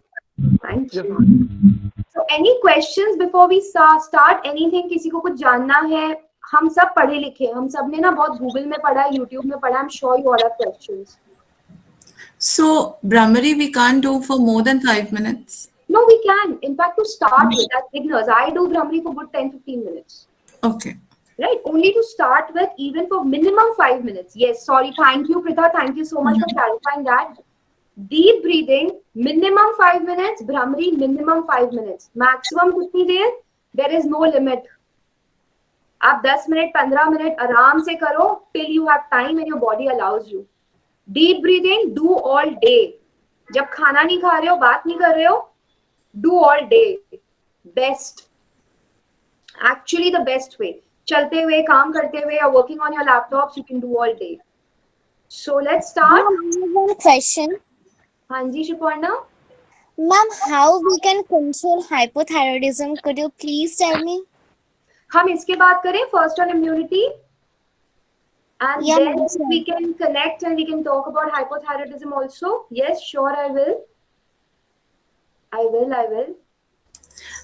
Thank you. So any questions before we start anything? किसी को कुछ जानना है? हम सब पढ़े लिखे, हम सब ने ना बहुत गूगल में पढ़ा है, यूट्यूब में पढ़ा है। I'm sure you all have questions. So Bhramari we can't do for more than 5 minutes. No, we can. In fact, to start with, as beginners, I do Bhramari for good 10-15 minutes. Okay. Right? Only to start with, even for minimum 5 minutes. Yes, sorry. Thank you, Pritha. Thank you so much for clarifying that. Deep breathing, minimum 5 minutes. Bhramari, minimum 5 minutes. Maximum कितनी देर? There is no limit. आप 10 minute, 15 minute आराम से करो till you have time and your body allows you. Deep breathing, do all day. जब खाना नहीं खा रहे हो, बात नहीं कर रहे हो, do all day. Best. Actually the best way. चलते हुए, काम करते हुए, or working on your laptops, you can do all day. So let's start. Ma'am, I have one question. हाँ जी शिपर्णा। Ma'am, how we can control hypothyroidism? Could you please tell me? हम इसके बात करें first on immunity, and Yeah, then ma'am, sure. we can connect and we can talk about hypothyroidism also. Yes, sure, I will.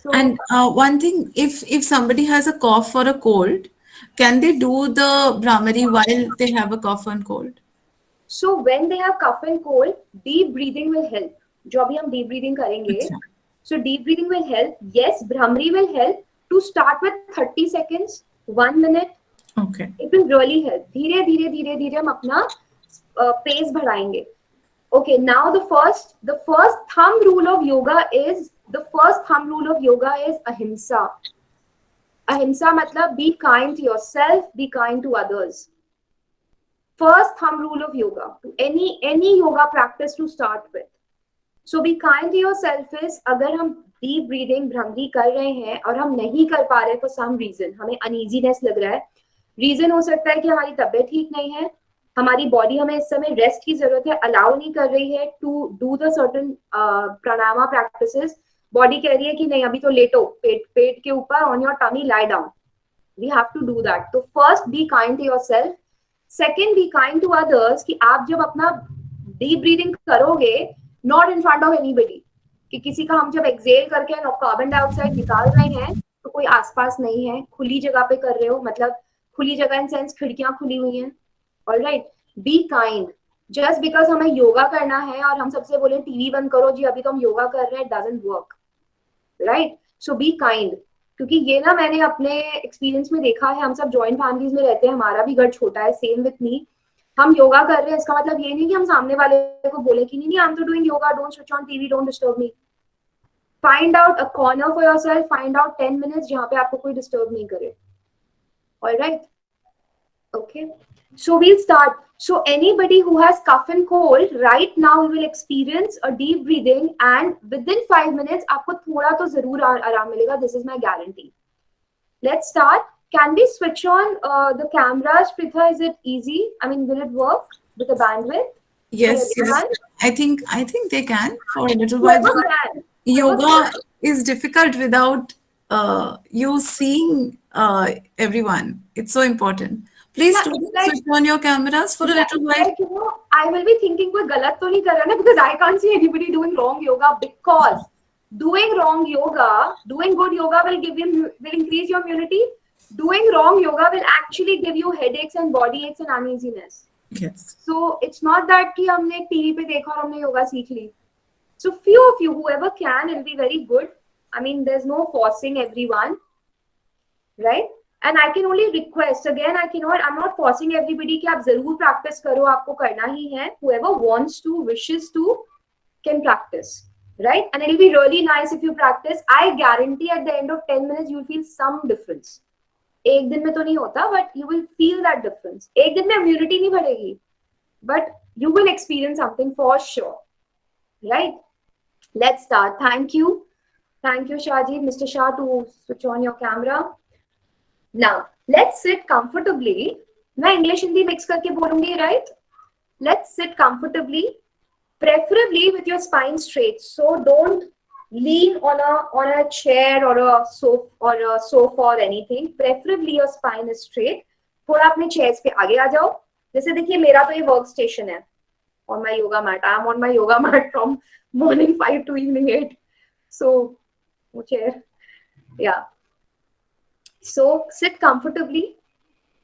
So, And one thing, if somebody has a cough or a cold, can they do the Bhramari while they have a cough and cold? so when they have cough and cold, deep breathing will help. जो अभी हम deep breathing करेंगे, अच्छा. so deep breathing will help. Yes, Bhramari will help. To start with 30 seconds, 1 minute. Okay. It will really help. धीरे धीरे धीरे धीरे हम अपना pace बढ़ाएंगे. Okay, now the first thumb rule of yoga is ahimsa. Ahimsa matlab be kind to yourself, be kind to others. First thumb rule of yoga, to any yoga practice to start with. So be kind to yourself is, अगर हम deep breathing Bhramari कर रहे हैं और हम नहीं कर पा रहे for some reason, हमें uneasiness लग रहा है, reason हो सकता है कि हमारी तबीयत ठीक नहीं है, हमारी बॉडी हमें इस समय रेस्ट की जरूरत है, अलाउ नहीं कर रही है to do the certain pranayama practices, body कह रही है कि नहीं अभी तो लेटो, पेट के ऊपर on your tummy lie down, we have to do that. तो first be kind to yourself, second be kind to others, कि आप जब अपना डीप ब्रीदिंग करोगे not in front of anybody, कि किसी का हम जब एक्सेल करके कार्बन डाइऑक्साइड निकाल रहे हैं तो कोई आसपास नहीं है, खुली जगह पे कर रहे हो, मतलब खुली जगह इन सेंस खिड़कियां खुली हुई हैं. Alright, be kind. Just because हमें योगा करना है और हम सबसे बोले टीवी बंद करो जी अभी तो हम योगा कर रहे हैं, doesn't work, right. So be kind, क्योंकि ये ना मैंने अपने एक्सपीरियंस में देखा है, हम सब जॉइंट फैमिलीज में रहते हैं, हमारा भी घर छोटा है, सेम विथ मी. हम योगा कर रहे हैं, इसका मतलब ये नहीं कि हम सामने वाले को बोले कि नहीं आई एम तो doing yoga, don't switch on TV, don't disturb me. Find out a corner for yourself, find out 10 minutes जहां पे आपको कोई डिस्टर्ब नहीं करे. Alright, Okay, so we'll start. So anybody who has cough and cold right now, you will experience a deep breathing, and within 5 minutes, आपको थोड़ा तो जरूर आराम मिलेगा. This is my guarantee. Let's start. Can we switch on the cameras, Pritha? Is it easy? I mean, will it work with the bandwidth? Yes, yes. I think they can for a little while. Yoga is difficult without you seeing everyone. It's so important. Please switch on your cameras for a little while. Like, you know, I will be thinking कोई गलत तो नहीं कर रहा ना, because I can't see anybody doing wrong yoga, because doing wrong yoga, doing good yoga will increase your immunity. Doing wrong yoga will actually give you headaches and body aches and uneasiness. Yes. So it's not that कि हमने TV पे देखा और हमने योगा सीख ली. So few of you, whoever can, it'll be very good. I mean, there's no forcing everyone, right? And I can only request, again, I'm not forcing everybody कि आप जरूर practice करो, आपको करना ही है. Whoever wants to, wishes to, can practice, right? And it'll be really nice if you practice. I guarantee at the end of 10 minutes, you'll feel some difference. एक दिन में तो नहीं होता, but you will feel that difference. एक दिन में immunity नहीं बढ़ेगी, but you will experience something for sure, right? Let's start. Thank you, Shahji, Mr. Shah, to switch on your camera. Now, let's sit comfortably. मैं English Hindi mix करके बोलूंगी, right? Let's sit comfortably, preferably with your spine straight. So don't lean on a chair or a sofa or anything. Preferably your spine is straight. थोड़ा अपने chairs पे आगे आ जाओ. जैसे देखिए मेरा तो ये workstation है on my yoga mat. I'm on my yoga mat from morning 5 to evening 8. So, chair. Yeah. So sit comfortably.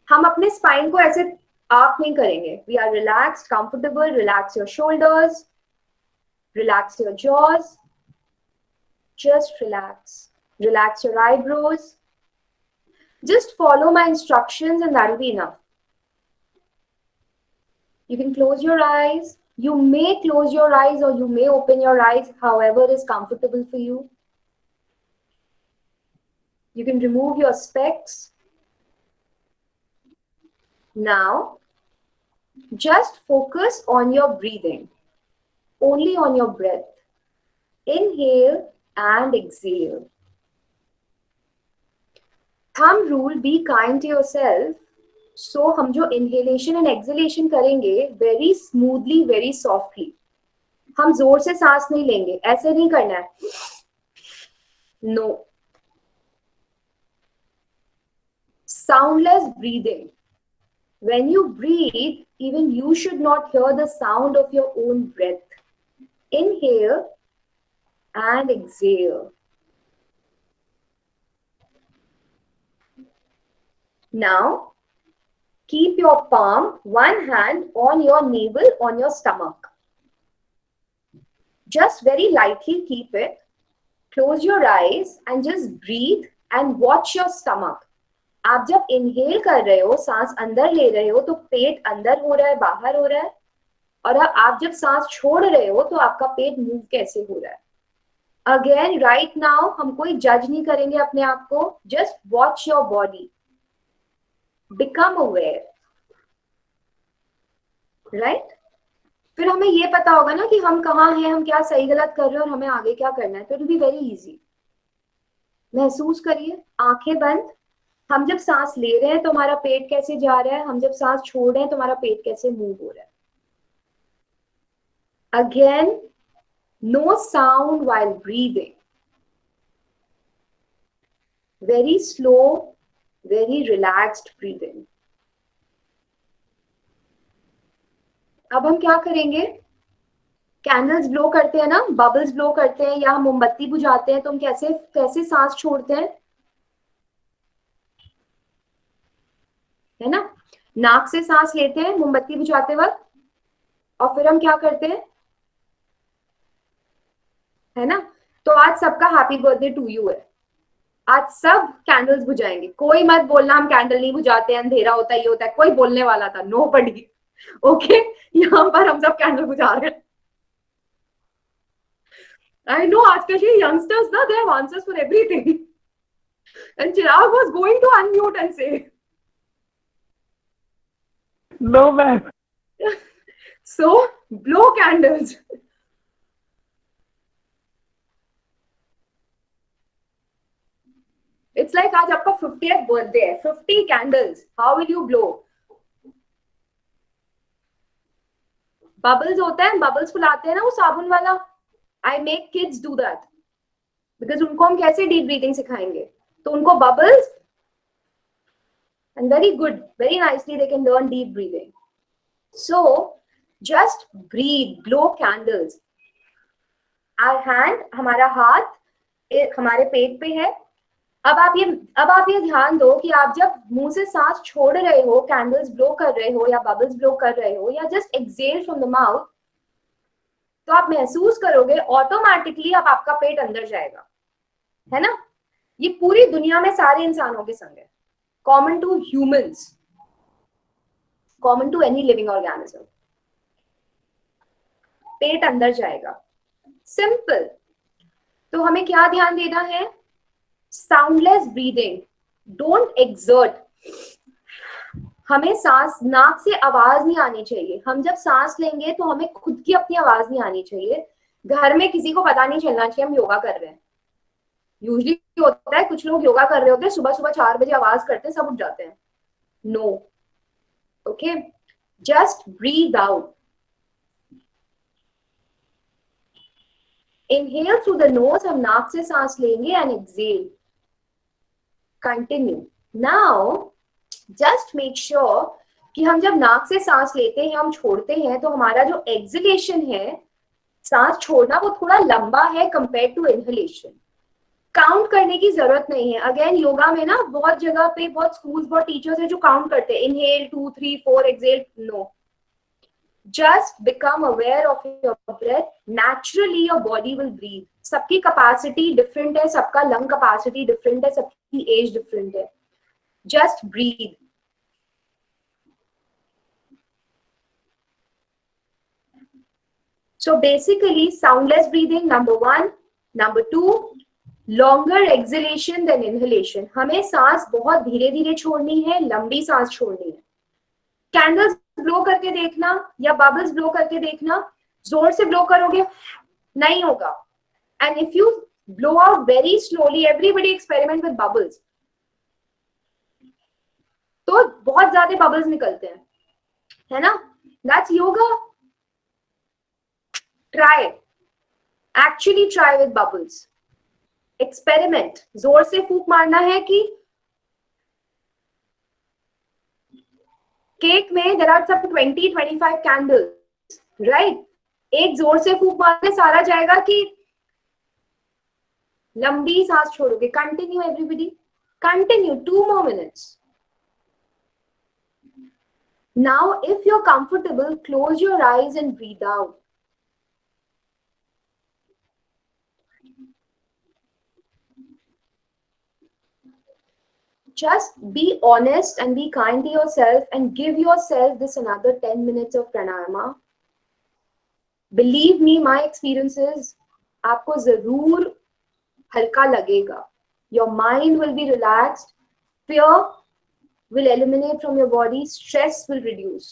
हम अपने spine को ऐसे आप नहीं करेंगे. We are relaxed, comfortable. Relax your shoulders. Relax your jaws. Just relax. Relax your eyebrows. Just follow my instructions and that will be enough. You can close your eyes. You may close your eyes or you may open your eyes, however is comfortable for you. You can remove your specs. Now, just focus on your breathing. Only on your breath. Inhale and exhale. Thumb rule, be kind to yourself. So, हम जो inhalation and exhalation करेंगे, very smoothly, very softly. हम जोर से सांस नहीं लेंगे, ऐसे नहीं करना है. No. Soundless breathing. When you breathe, even you should not hear the sound of your own breath. Inhale and exhale. Now, keep your palm, one hand on your navel, on your stomach. Just very lightly keep it. Close your eyes and just breathe and watch your stomach. आप जब inhale कर रहे हो, सांस अंदर ले रहे हो, तो पेट अंदर हो रहा है, बाहर हो रहा है. और आप जब सांस छोड़ रहे हो, तो आपका पेट मूव कैसे हो रहा है. Again, right now, हम कोई जज नहीं करेंगे अपने आप को. Just watch your body. Become aware. Right? फिर हमें ये पता होगा ना कि हम कहाँ हैं, हम क्या सही गलत कर रहे हैं और हमें आगे क्या करना है. तो it will be very easy. महसूस करिए, आंखें बंद. हम जब सांस ले रहे हैं तो हमारा पेट कैसे जा रहा है, हम जब सांस छोड़ रहे हैं तो हमारा पेट कैसे मूव हो रहा है. Again, no sound while breathing. Very slow, very relaxed breathing. अब हम क्या करेंगे? कैंडल्स ब्लो करते हैं ना, बबल्स ब्लो करते हैं, या हम मोमबत्ती बुझाते हैं, तो हम कैसे सांस छोड़ते हैं, है ना? नाक से सांस लेते हैं मोमबत्ती बुझाते वक्त, और फिर हम क्या करते हैं, है ना? तो आज सबका हैप्पी बर्थडे टू यू है. आज सब कैंडल्स बुझाएंगे. कोई मत बोलना हम कैंडल नहीं बुझाते हैं, अंधेरा होता है, ये होता है. कोई बोलने वाला था? नोबडी. ओके, यहाँ पर हम सब कैंडल बुझा रहे हैं. I know आजकल के youngsters ना, they have answers for everything. And Chirag was going to unmute and say. No, ma'am. So blow candles. It's like आज आपका 50th birthday है, 50 candles. How will you blow? Bubbles होता है, bubbles फुलाते हैं ना वो साबुन वाला. I make kids do that because उनको हम कैसे deep breathing सिखाएंगे? तो उनको bubbles and very good, very nicely they can learn deep breathing. So just breathe, blow candles. Our hand, हमारा हाथ हमारे पेट पे है. अब आप ये ध्यान दो कि आप जब मुंह से सांस छोड़ रहे हो, कैंडल्स ब्लो कर रहे हो या बबल्स ब्लो कर रहे हो या just exhale from the mouth, तो आप महसूस करोगे ऑटोमेटिकली अब आपका पेट अंदर जाएगा, है ना? ये पूरी दुनिया में सारे इंसानों के संग है, common to humans, common to any living organism. पेट अंदर जाएगा, सिंपल. तो हमें क्या ध्यान देना है? Soundless breathing, don't exert. हमें सांस, नाक से आवाज नहीं आनी चाहिए. हम जब सांस लेंगे तो हमें खुद की अपनी आवाज नहीं आनी चाहिए. घर में किसी को पता नहीं चलना चाहिए हम योगा कर रहे हैं. यूजुअली होता है कुछ लोग योगा कर रहे होते हैं, सुबह सुबह 4 बजे आवाज करते हैं, सब उठ जाते हैं. No, okay, just breathe out. Inhale through the nose, हम नाक से सांस लेंगे and exhale. Continue. Now, just make sure कि हम जब नाक से सांस लेते हैं, हम छोड़ते हैं, तो हमारा जो exhalation है, सांस छोड़ना, वो थोड़ा लंबा है compared to inhalation. काउंट करने की जरूरत नहीं है. अगेन योगा में ना बहुत जगह पे, बहुत स्कूल्स, बहुत टीचर्स है जो काउंट करते हैं, inhale 2 3 4 exhale. No, just become aware of your breath. Naturally your body will breathe. सबकी capacity different है, सबका lung capacity different है, सबकी age different है. Just breathe. So basically soundless breathing, number 1. Number 2, longer exhalation than inhalation. हमें सांस बहुत धीरे धीरे छोड़नी है, लंबी सांस छोड़नी है. कैंडल्स ब्लो करके देखना या बबल्स ब्लो करके देखना, जोर से ब्लो करोगे नहीं होगा. And if you blow out very slowly, everybody experiment with bubbles, तो बहुत ज्यादा बबल्स निकलते हैं, है ना? That's yoga. Try, actually try with bubbles. Experiment. जोर से फूंक मारना है कि केक में there are some 20-25 candles, right? एक जोर से फूंक मारने सारा जाएगा कि लंबी सांस छोड़ोगे? Continue everybody, continue 2 more minutes. Now if you're comfortable, close your eyes and breathe out. Just be honest and be kind to yourself and give yourself this another 10 minutes of pranayama. Believe me, my experiences, आपको जरूर हल्का लगेगा. Your mind will be relaxed, fear will eliminate from your body, stress will reduce.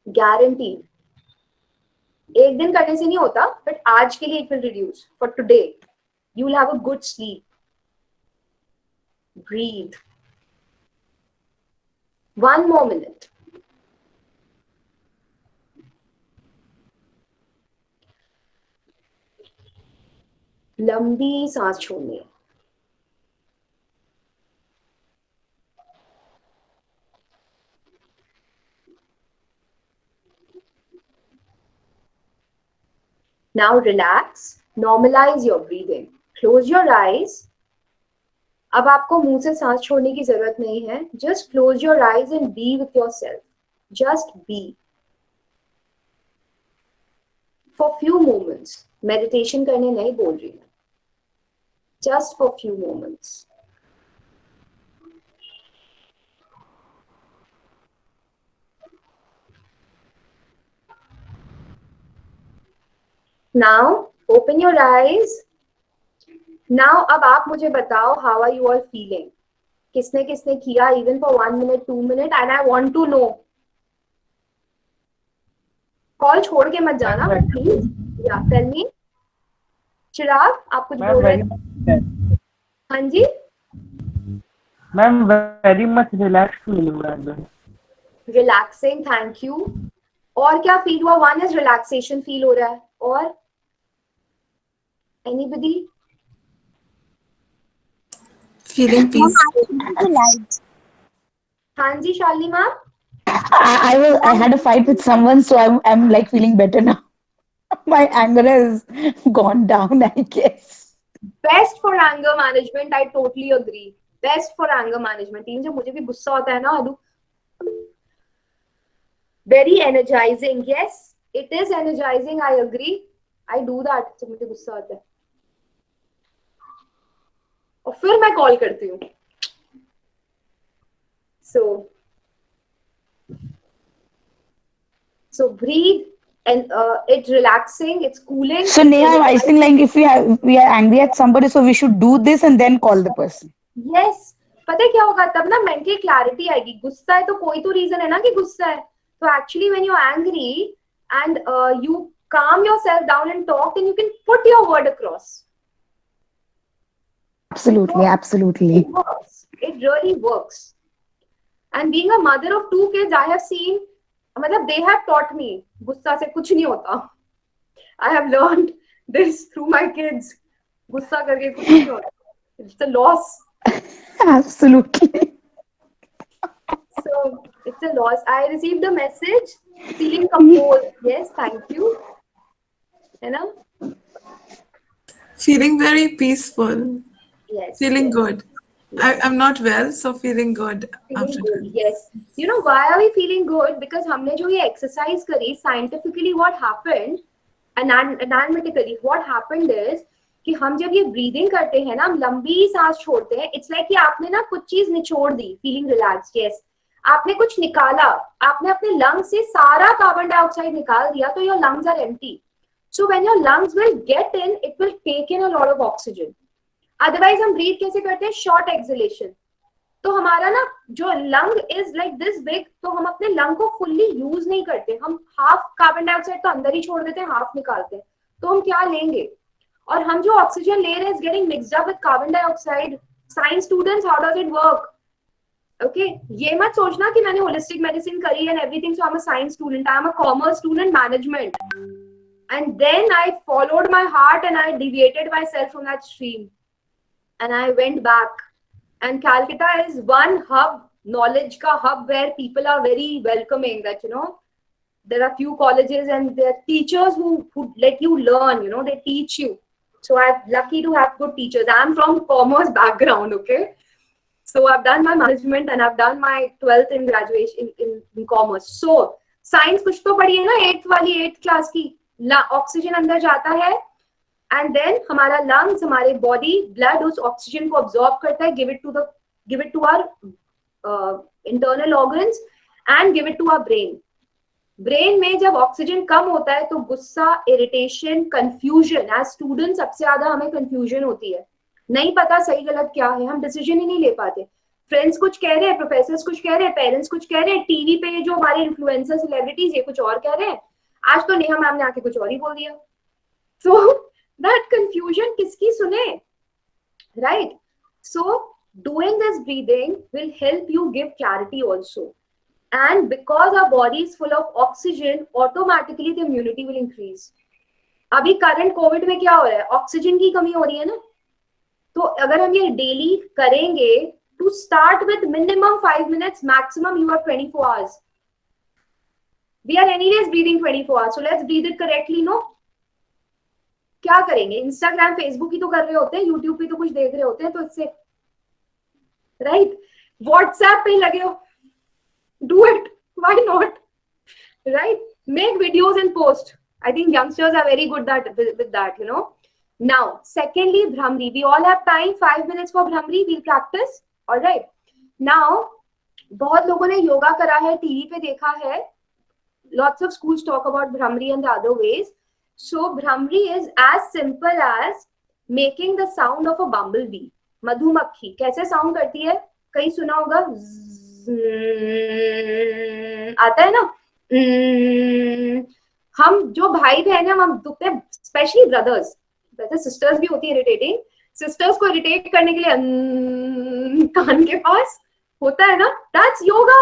Guaranteed. एक दिन करने से नहीं होता, but आज के लिए it will reduce. For today, you will have a good sleep. Breathe. 1 more minute. लंबी सांस छोड़नी है. Now relax, normalize your breathing. Close your eyes. अब आपको मुंह से सांस छोड़ने की जरूरत नहीं है. Just close your eyes and B with yourself. Just be for few moments. Meditation करने नहीं बोल रही मैं, just for few moments. Now open your eyes. Now, अब आप मुझे बताओ, how are you all feeling? किसने किसने किया, even for 1 minute, 2 minutes, and I want to know. Call छोड़ के मत जाना बट प्लीज। या टेल मी चिराग, आप कुछ बोल रहे थे? हाँ जी ma'am, very much relax feel हो रहा है। Relaxing, thank you. और क्या फील हुआ? वन इज रिलैक्सेशन फील हो रहा है, और एनीबडी? Feeling peace. हाँ जी Shalini ma'am. I had a fight with someone, so I'm like feeling better now. My anger has gone down, I guess. Best for anger management, I totally agree. Best for anger management. Team जब मुझे भी गुस्सा होता है ना, अदू very energising. Yes it is energising, I agree. I do that जब मुझे गुस्सा आता है, और फिर मैं कॉल करती हूँ। so breathe and it's relaxing, it's cooling. So Neha, I think like if we are angry at somebody, so we should do this and then call the person. Yes, पता है क्या होगा तब ना? मेंटल क्लैरिटी आएगी। गुस्सा है तो कोई तो रीजन है ना कि गुस्सा है। तो actually when you are angry and you calm yourself down and talk, then you can put your word across. Absolutely, So, absolutely. it works. It really works. And being a mother of 2 kids, I have seen, मतलब they have taught me गुस्सा से कुछ नहीं होता। I have learned this through my kids. गुस्सा करके कुछ नहीं होता। It's a loss. Absolutely. So it's a loss. I received a message, feeling composed. Yes, thank you. You know? Feeling very peaceful. Yes. Feeling yes. good. I'm not well, so feeling good. Feeling good. Yes. You know why are we feeling good? Because हमने जो ये exercise करी, scientifically what happened, analytically what happened is कि हम जब ये breathing करते हैं ना, हम लंबी सांस छोड़ते हैं। It's like कि आपने ना कुछ चीज निचोड़ दी, feeling relaxed. Yes. आपने कुछ निकाला, आपने अपने lungs से सारा कार्बन डाइऑक्साइड निकाल दिया, तो your lungs are empty. So when your lungs will get in, it will take in a lot of oxygen. Otherwise हम breathe कैसे करते हैं? Short exhalation. तो हमारा ना जो lung is like this big, तो हम अपने लंग को फुल्ली यूज नहीं करते। हम हाफ कार्बन डाइऑक्साइड तो अंदर ही छोड़ देते हैं, हाफ निकालते हैं। तो हम क्या लेंगे? और हम जो ऑक्सीजन ले रहे हैं is getting mixed up with carbon dioxide. Science students, how does it work? Okay, ये मत सोचना कि मैंने होलिस्टिक मेडिसिन करी and everything, so I am a science student. I am a commerce student, management. And then I followed my heart and I deviated myself from that stream and I went back. And Calcutta is one hub, knowledge ka hub, where people are very welcoming. That there are few colleges and there are teachers who let you learn. They teach you. So I'm lucky to have good teachers. I'm from commerce background, okay. So I've done my management and I've done my 12th in graduation in commerce. So science कुछ तो पढ़ी है ना, 8th class की। Oxygen अंदर जाता है and then हमारा lungs, हमारे body, blood उस ऑक्सीजन को absorb करता है, give it to our internal organs and give it to our brain. Brain में जब ऑक्सीजन कम होता है तो गुस्सा, इरिटेशन, कंफ्यूजन। एज स्टूडेंट सबसे ज्यादा हमें कंफ्यूजन होती है, नहीं पता सही गलत क्या है, हम डिसीजन ही नहीं ले पाते। फ्रेंड्स कुछ कह रहे हैं, प्रोफेसर्स कुछ कह रहे हैं, पेरेंट्स कुछ कह रहे हैं, टीवी पे जो हमारे इन्फ्लुएंसर सेलिब्रिटीज ये कुछ और कह रहे हैं, आज तो नेहा मैम ने आके कुछ और ही बोल दिया। सो दैट कंफ्यूजन किसकी सुने, right? So doing this breathing will help you give clarity also. And because our body is full of oxygen, automatically the immunity will increase. अभी करंट कोविड में क्या हो रहा है? ऑक्सीजन की कमी हो रही है ना। तो अगर हम ये डेली करेंगे, to start with minimum 5 minutes, maximum you have 24 hours. We are anyways breathing 24 hours, so let's breathe it correctly, no? क्या करेंगे? इंस्टाग्राम, फेसबुक ही तो कर रहे होते हैं, यूट्यूब पे तो कुछ देख रहे होते हैं, तो इससे राइट, व्हाट्सएप पे लगे हो, do it, why not, right? Make videos and post. I think youngsters are very good with that, Now secondly, Bhramri, we all have time, 5 minutes for Bhramri, we'll practice. All right, now बहुत लोगों ने योगा करा है, TV पे देखा है, lots of schools talk about Bhramri and the other ways. So Bhramri is as simple as making the sound of a bumblebee. मधुमक्खी कैसे साउंड करती है, कहीं सुना होगा? आता है ना? हम जो भाई बहन है हम दुखते हैं, स्पेशली ब्रदर्स, वैसे सिस्टर्स भी होती है इरिटेटिंग, सिस्टर्स को इरिटेट करने के लिए कान के पास होता है ना, that's yoga,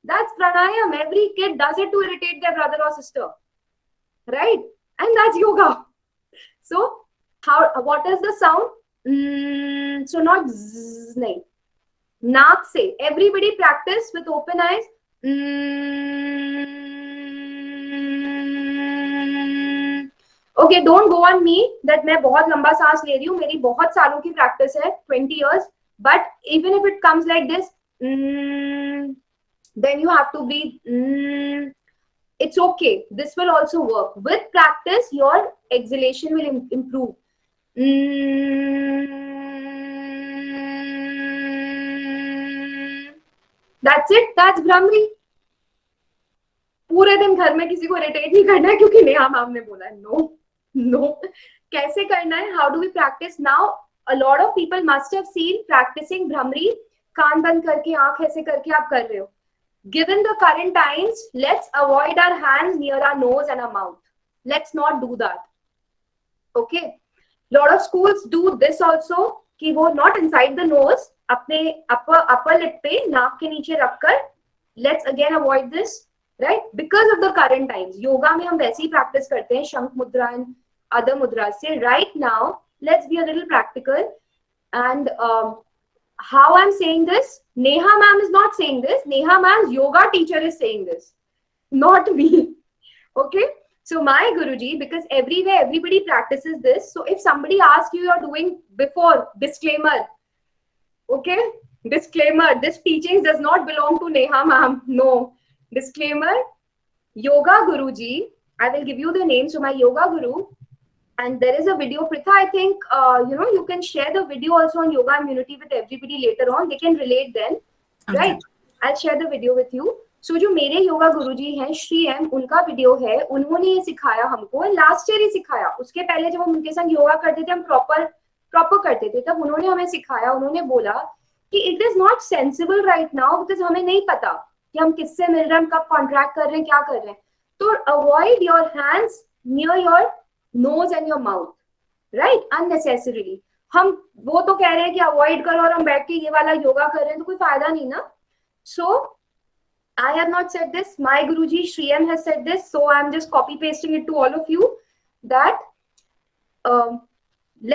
that's pranayama, every kid does it to irritate their brother और sister, right, and that's yoga. So how, what is the sound? So not नहीं, नाक से, everybody practise with open eyes. Okay, don't go on me that मैं बहुत लंबा सांस ले रही हूँ, मेरी बहुत सालों की प्रैक्टिस है, 20 years, but even if it comes like this, then you have to breathe. It's okay, this will also work. With practice your exhalation will improve. That's it, that's Brahmari. पूरे दिन घर में किसी को इरिटेट नहीं करना है क्योंकि नेहा मैम ने बोला है. नो नो, कैसे करना है? How do we practise? Now a lot of people must have seen practising bhramari, कान बंद करके आंख ऐसे करके आप कर रहे हो. Given the current times, let's avoid our hands near our nose and our mouth. Let's not do that. Okay, lot of schools do this also कि वो not inside the nose, अपने upper lip पे नाक के नीचे रखकर. Let's again avoid this, right? Because of the current times. Yoga में हम वैसे ही practice करते हैं शंख मुद्रा and other mudras से. Right now, let's be a little practical. And how I'm saying this, Neha ma'am is not saying this. Neha ma'am's yoga teacher is saying this, not me. Okay, so my Guruji, because everywhere everybody practices this. So if somebody asks you, you're doing before, disclaimer. Okay, disclaimer, this teaching does not belong to Neha ma'am. No, disclaimer. Yoga Guruji, I will give you the name. So my yoga guru, and there is a video, Pritha, I think, you can share the video also on Yoga Immunity with everybody later on. They can relate then, Okay. right? I'll share the video with you. So जो मेरे योगा गुरुजी हैं, Shri M, उनका video है. उन्होंने ये सिखाया हमको, last year ही सिखाया. उसके पहले जब हम उनके संग योगा करते थे, हम प्रॉपर करते थे, तब उन्होंने हमें सिखाया. उन्होंने बोला कि it is not sensible right now, because हमें नहीं पता कि हम किससे मिल रहे हैं, हम कब कॉन्ट्रैक्ट कर रहे हैं, क्या कर रहे हैं. तो avoid your hands near your nose and your mouth, right? Unnecessarily. हम वो तो कह रहे हैं कि अवॉइड करो और हम बैठ के ये वाला योगा कर रहे हैं, तो कोई फायदा नहीं ना. So I have not said this. My Guruji Shri M has said this. So I am just copy pasting it to all of you that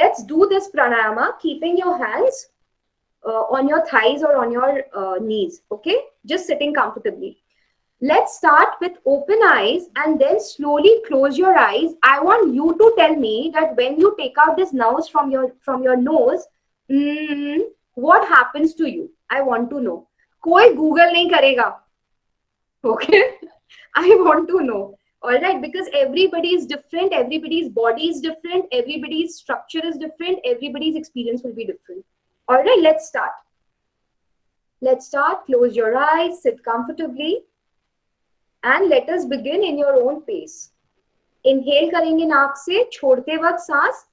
let's do this pranayama keeping your hands on your thighs or on your knees. Okay, just sitting comfortably. Let's start with open eyes and then slowly close your eyes. I want you to tell me that when you take out this nose from your nose, what happens to you? I want to know. कोई Google नहीं करेगा. Okay? I want to know. All right, because everybody is different, everybody's body is different, everybody's structure is different, everybody's experience will be different. All right, let's start. Let's start. Close your eyes, sit comfortably. And let us begin in your own pace. Inhale करेंगे नाक से, छोड़ते वक्त सांस.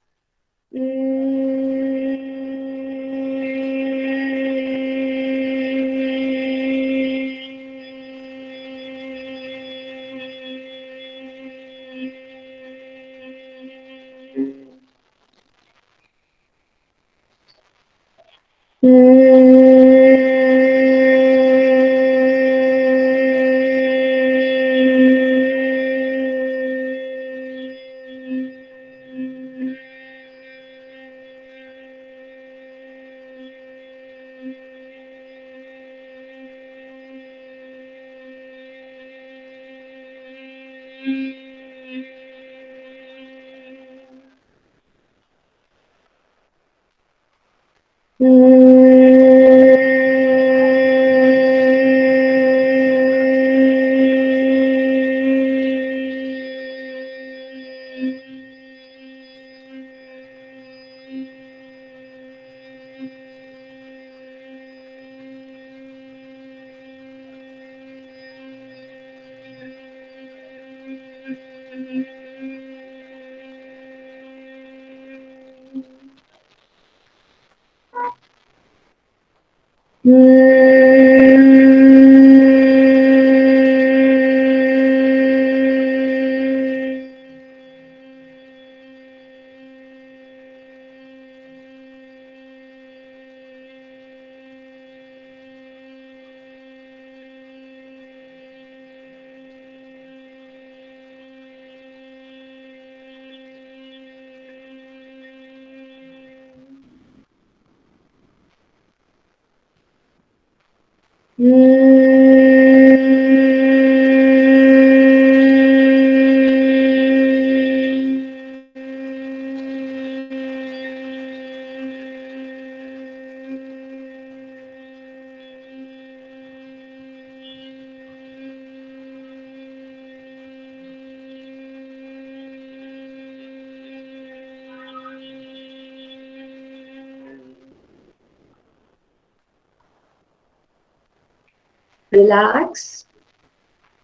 Relax.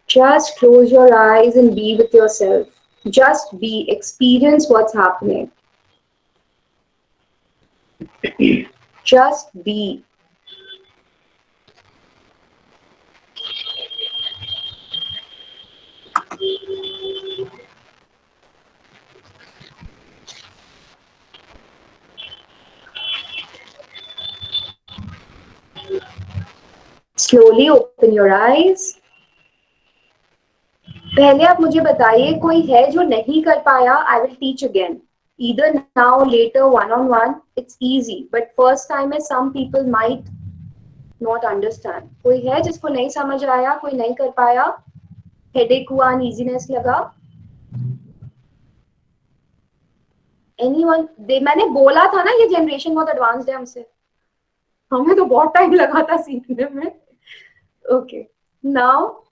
Just close your eyes and be with yourself. Just be, experience what's happening. Just be. Slowly open your eyes. पहले आप मुझे बताइए कोई है जो नहीं कर पाया. I will teach again. Either now, later, one-on-one. It's easy. But first time में some people might not understand. कोई है जिसको नहीं समझ आया, कोई नहीं कर पाया, headache हुआ, uneasiness लगा. Anyone? मैंने बोला था ना ये जनरेशन बहुत एडवांस्ड है हमसे. हमें तो बहुत टाइम लगा था सीखने में. Okay. Now,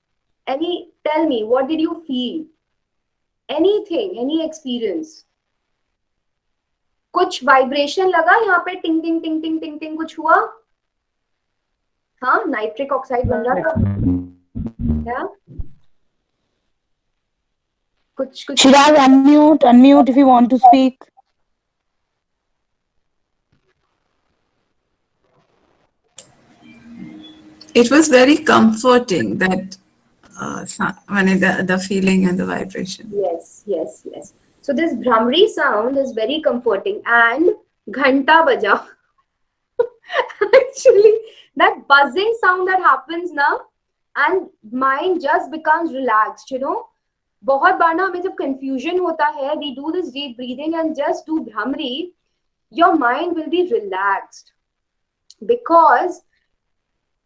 tell me, what did you feel? Anything, any experience? कुछ वाइब्रेशन लगा यहाँ पे? टिंग टिंग टिंग टिंग टिंग टिंग कुछ हुआ? हाँ, नाइट्रिक ऑक्साइड बन रहा था क्या? कुछ Chirag, unmute if you want to speak. It was very comforting, that the feeling and the vibration. Yes, yes, yes. So this Bhramri sound is very comforting. And ghanta baja. Actually, that buzzing sound that happens now, and mind just becomes relaxed, you know. बहुत बार ना हमें जब confusion होता है, we do this deep breathing and just do Bhramri, your mind will be relaxed. Because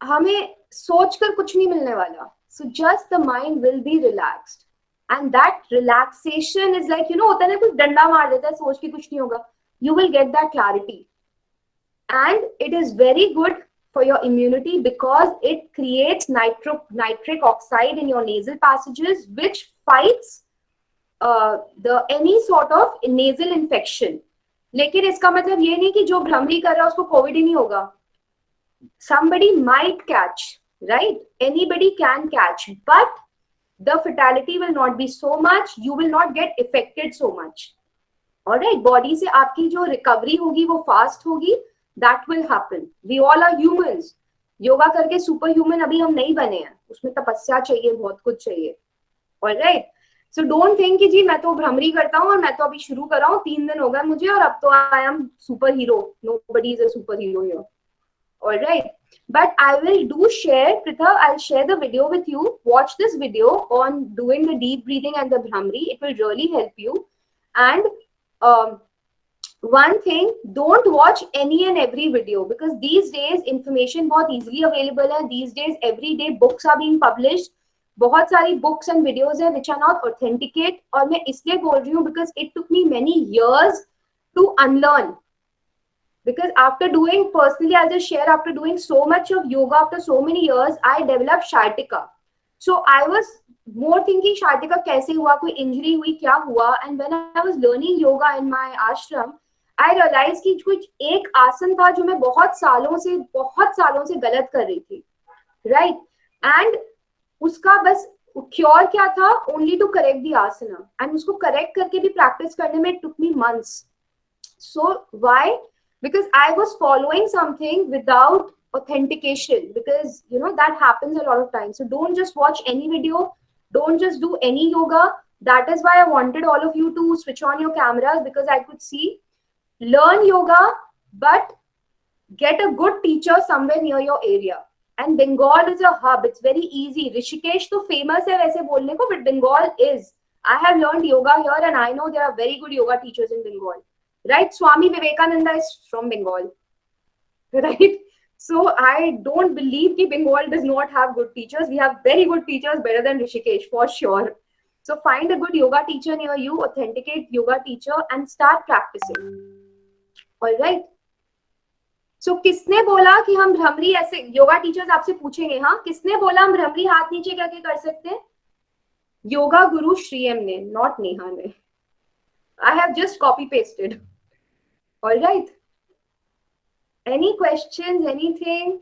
हमें सोचकर कुछ नहीं मिलने वाला. So just the mind will be relaxed. And that relaxation is like, you know, होता है ना, कुछ डंडा मार देता है, सोच के कुछ नहीं होगा. You will get that clarity. And it is very good for your immunity because it creates nitric oxide in your nasal passages, which fights any sort of nasal infection. लेकिन इसका मतलब ये नहीं कि जो भ्रमरी कर रहा है उसको कोविड ही नहीं होगा. Somebody might catch, right? Anybody can catch, but the fatality will not be so much. You will not get affected so much. All right, body से आपकी जो recovery होगी वो fast होगी. That will happen. We all are humans. Yoga करके super human अभी हम नहीं बने हैं. उसमें तपस्या चाहिए, बहुत कुछ चाहिए. All right. So don't think कि जी मैं तो भ्रमरी करता हूँ और मैं तो अभी शुरू कर रहा हूँ, 3 दिन हो गए मुझे और अब तो I am super hero. Nobody is a super hero here. All right. But I will do share, Pritha, I'll share the video with you. Watch this video on doing the deep breathing and the Bhramri. It will really help you. And one thing, don't watch any and every video because these days information बहुत easily available है. These days every day books are being published. बहुत सारी books and videos हैं which are not authenticate. और मैं इसलिए बोल रही हूँ because it took me many years to unlearn. Because after doing, personally, I'll just share, after doing so much of yoga after so many years, I developed sciatica. So I was more thinking sciatica kaise hua, koi injury hui, kya hua. And when I was learning yoga in my ashram, I realized कि कुछ एक आसन था जो मैं बहुत सालों से गलत कर रही थी, right? And उसका बस क्योर क्या था? Only to correct the asana. And उसको correct करके भी practice करने में it took me months. So why? Because I was following something without authentication, because you know that happens a lot of times. So don't just watch any video, don't just do any yoga. That is why I wanted all of you to switch on your cameras, because I could see, learn yoga, but get a good teacher somewhere near your area. And Bengal is a hub. It's very easy. Rishikesh तो famous है वैसे बोलने को, but Bengal is. I have learned yoga here and I know there are very good yoga teachers in Bengal. Right? Swami Vivekananda is from Bengal. Right? So I don't believe that Bengal does not have good teachers. We have very good teachers, better than Rishikesh for sure. So find a good yoga teacher near you, authenticate yoga teacher, and start practicing. All right. So किसने बोला कि हम भ्रमरी ऐसे yoga teachers आपसे पूछेंगे, हाँ किसने बोला हम भ्रमरी हाथ नीचे करके कर सकते हैं? योगा गुरु श्रीएम ने, नॉट नेहा ने. I have just copy pasted. All right. Any questions? Anything?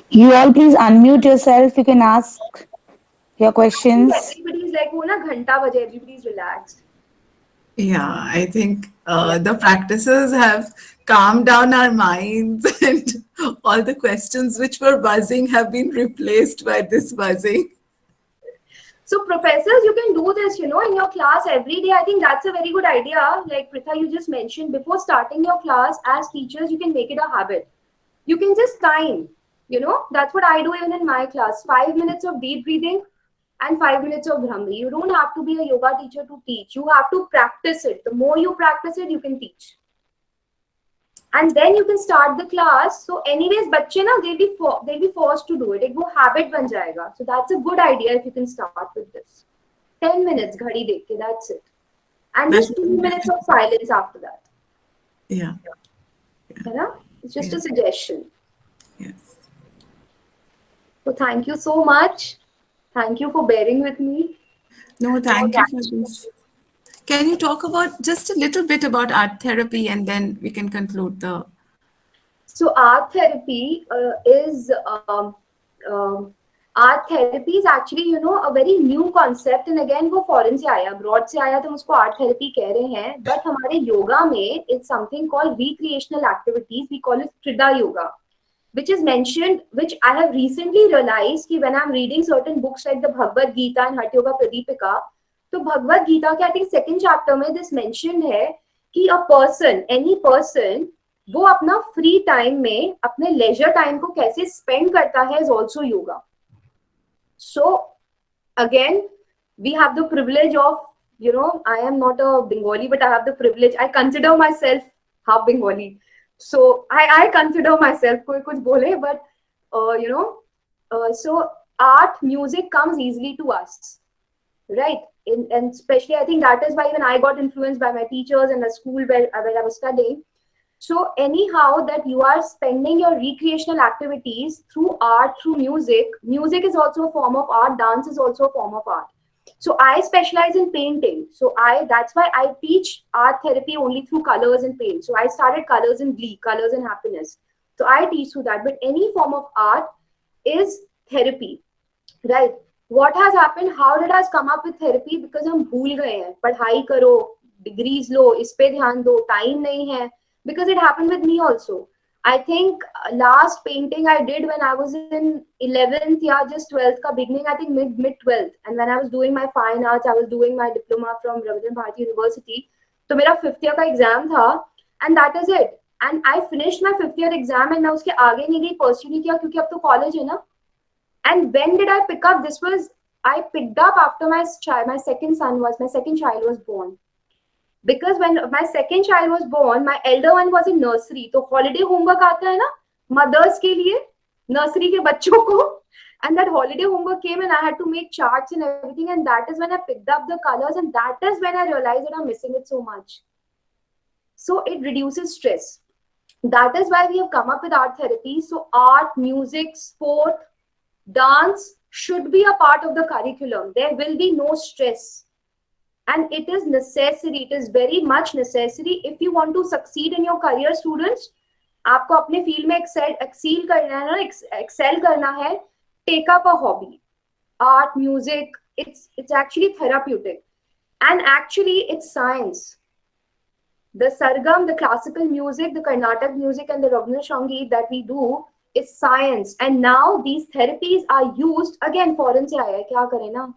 You all please unmute yourself. You can ask your questions. Everybody's like, "Oh na ghanta baje." Everybody's relaxed. Yeah, I think the practices have calmed down our minds, and all the questions which were buzzing have been replaced by this buzzing. So professors, you can do this, in your class every day. I think that's a very good idea. Like Pritha, you just mentioned, before starting your class, as teachers, you can make it a habit. You can just time, that's what I do even in my class. 5 minutes of deep breathing and 5 minutes of Bhramri. You don't have to be a yoga teacher to teach. You have to practice it. The more you practice it, you can teach. And then you can start the class. So anyways, bachche na, they'll be forced to do it. Ek wo habit ban jayega. So that's a good idea if you can start with this. 10 minutes, ghadi dekh ke, that's it. And just 2 minutes of silence after that. Yeah. It's just a suggestion. Yes. So thank you so much. Thank you for bearing with me. No, thank you for this. Can you talk about just a little bit about art therapy, and then we can conclude the... So art therapy is actually, a very new concept. And again, वो foreign से आया, abroad से आया, तो हम उसको art therapy कह रहे हैं. But हमारे yoga में it's something called recreational activities. We call it Krida yoga, which is mentioned, which I have recently realized कि when I'm reading certain books like the Bhagavad Gita and Hatha Yoga Pradipika, तो भगवद गीता के I think second chapter में this mentioned है कि a person, any person, वो अपना free time में अपने leisure time को कैसे spend करता है is also yoga. So again, we have the privilege of, I am not a Bengali, but I have the privilege. I consider myself half Bengali. So I consider myself, koi kuch bole, but so art, music comes easily to us, right? And especially, I think that is why even I got influenced by my teachers in the school where I was studying. So anyhow, that you are spending your recreational activities through art, through music. Music is also a form of art. Dance is also a form of art. So I specialize in painting. So that's why I teach art therapy only through colors and paint. So I started colors and glee, colors and happiness. So I teach through that. But any form of art is therapy, right? What has happened? How did I come up with therapy? Because हम भूल गए हैं. पढ़ाई करो, degrees लो, इस पे ध्यान दो, time नहीं है. Because it happened with me also. I think last painting I did when I was in 11th, just 12th ka beginning, I think mid 12th. And when I was doing my fine arts, I was doing my diploma from Rabindranath Bharati University. So मेरा 5th year का exam था, and that is it. And I finished my 5th year exam, and मैं उसके आगे नहीं गई, pursue नहीं किया, क्योंकि अब तो college है ना. And when did I pick up? I picked up after my second child was born. Because when my second child was born, my elder one was in nursery. So holiday homework आता है ना, mothers के लिए, nursery के बच्चों को. And that holiday homework came and I had to make charts and everything. And that is when I picked up the colors. And that is when I realized that I'm missing it so much. So it reduces stress. That is why we have come up with art therapy. So art, music, sport, dance should be a part of the curriculum. There will be no stress. And it is necessary. It is very much necessary if you want to succeed in your career, students. आपको अपने field में excel करना है. Take up a hobby. Art, music. It's actually therapeutic. And actually, it's science. The Sargam, the classical music, the Carnatic music, and the Rabindranath Sangeet that we do is science. And now these therapies are used, again, foreign se aaya hai, kya kare na?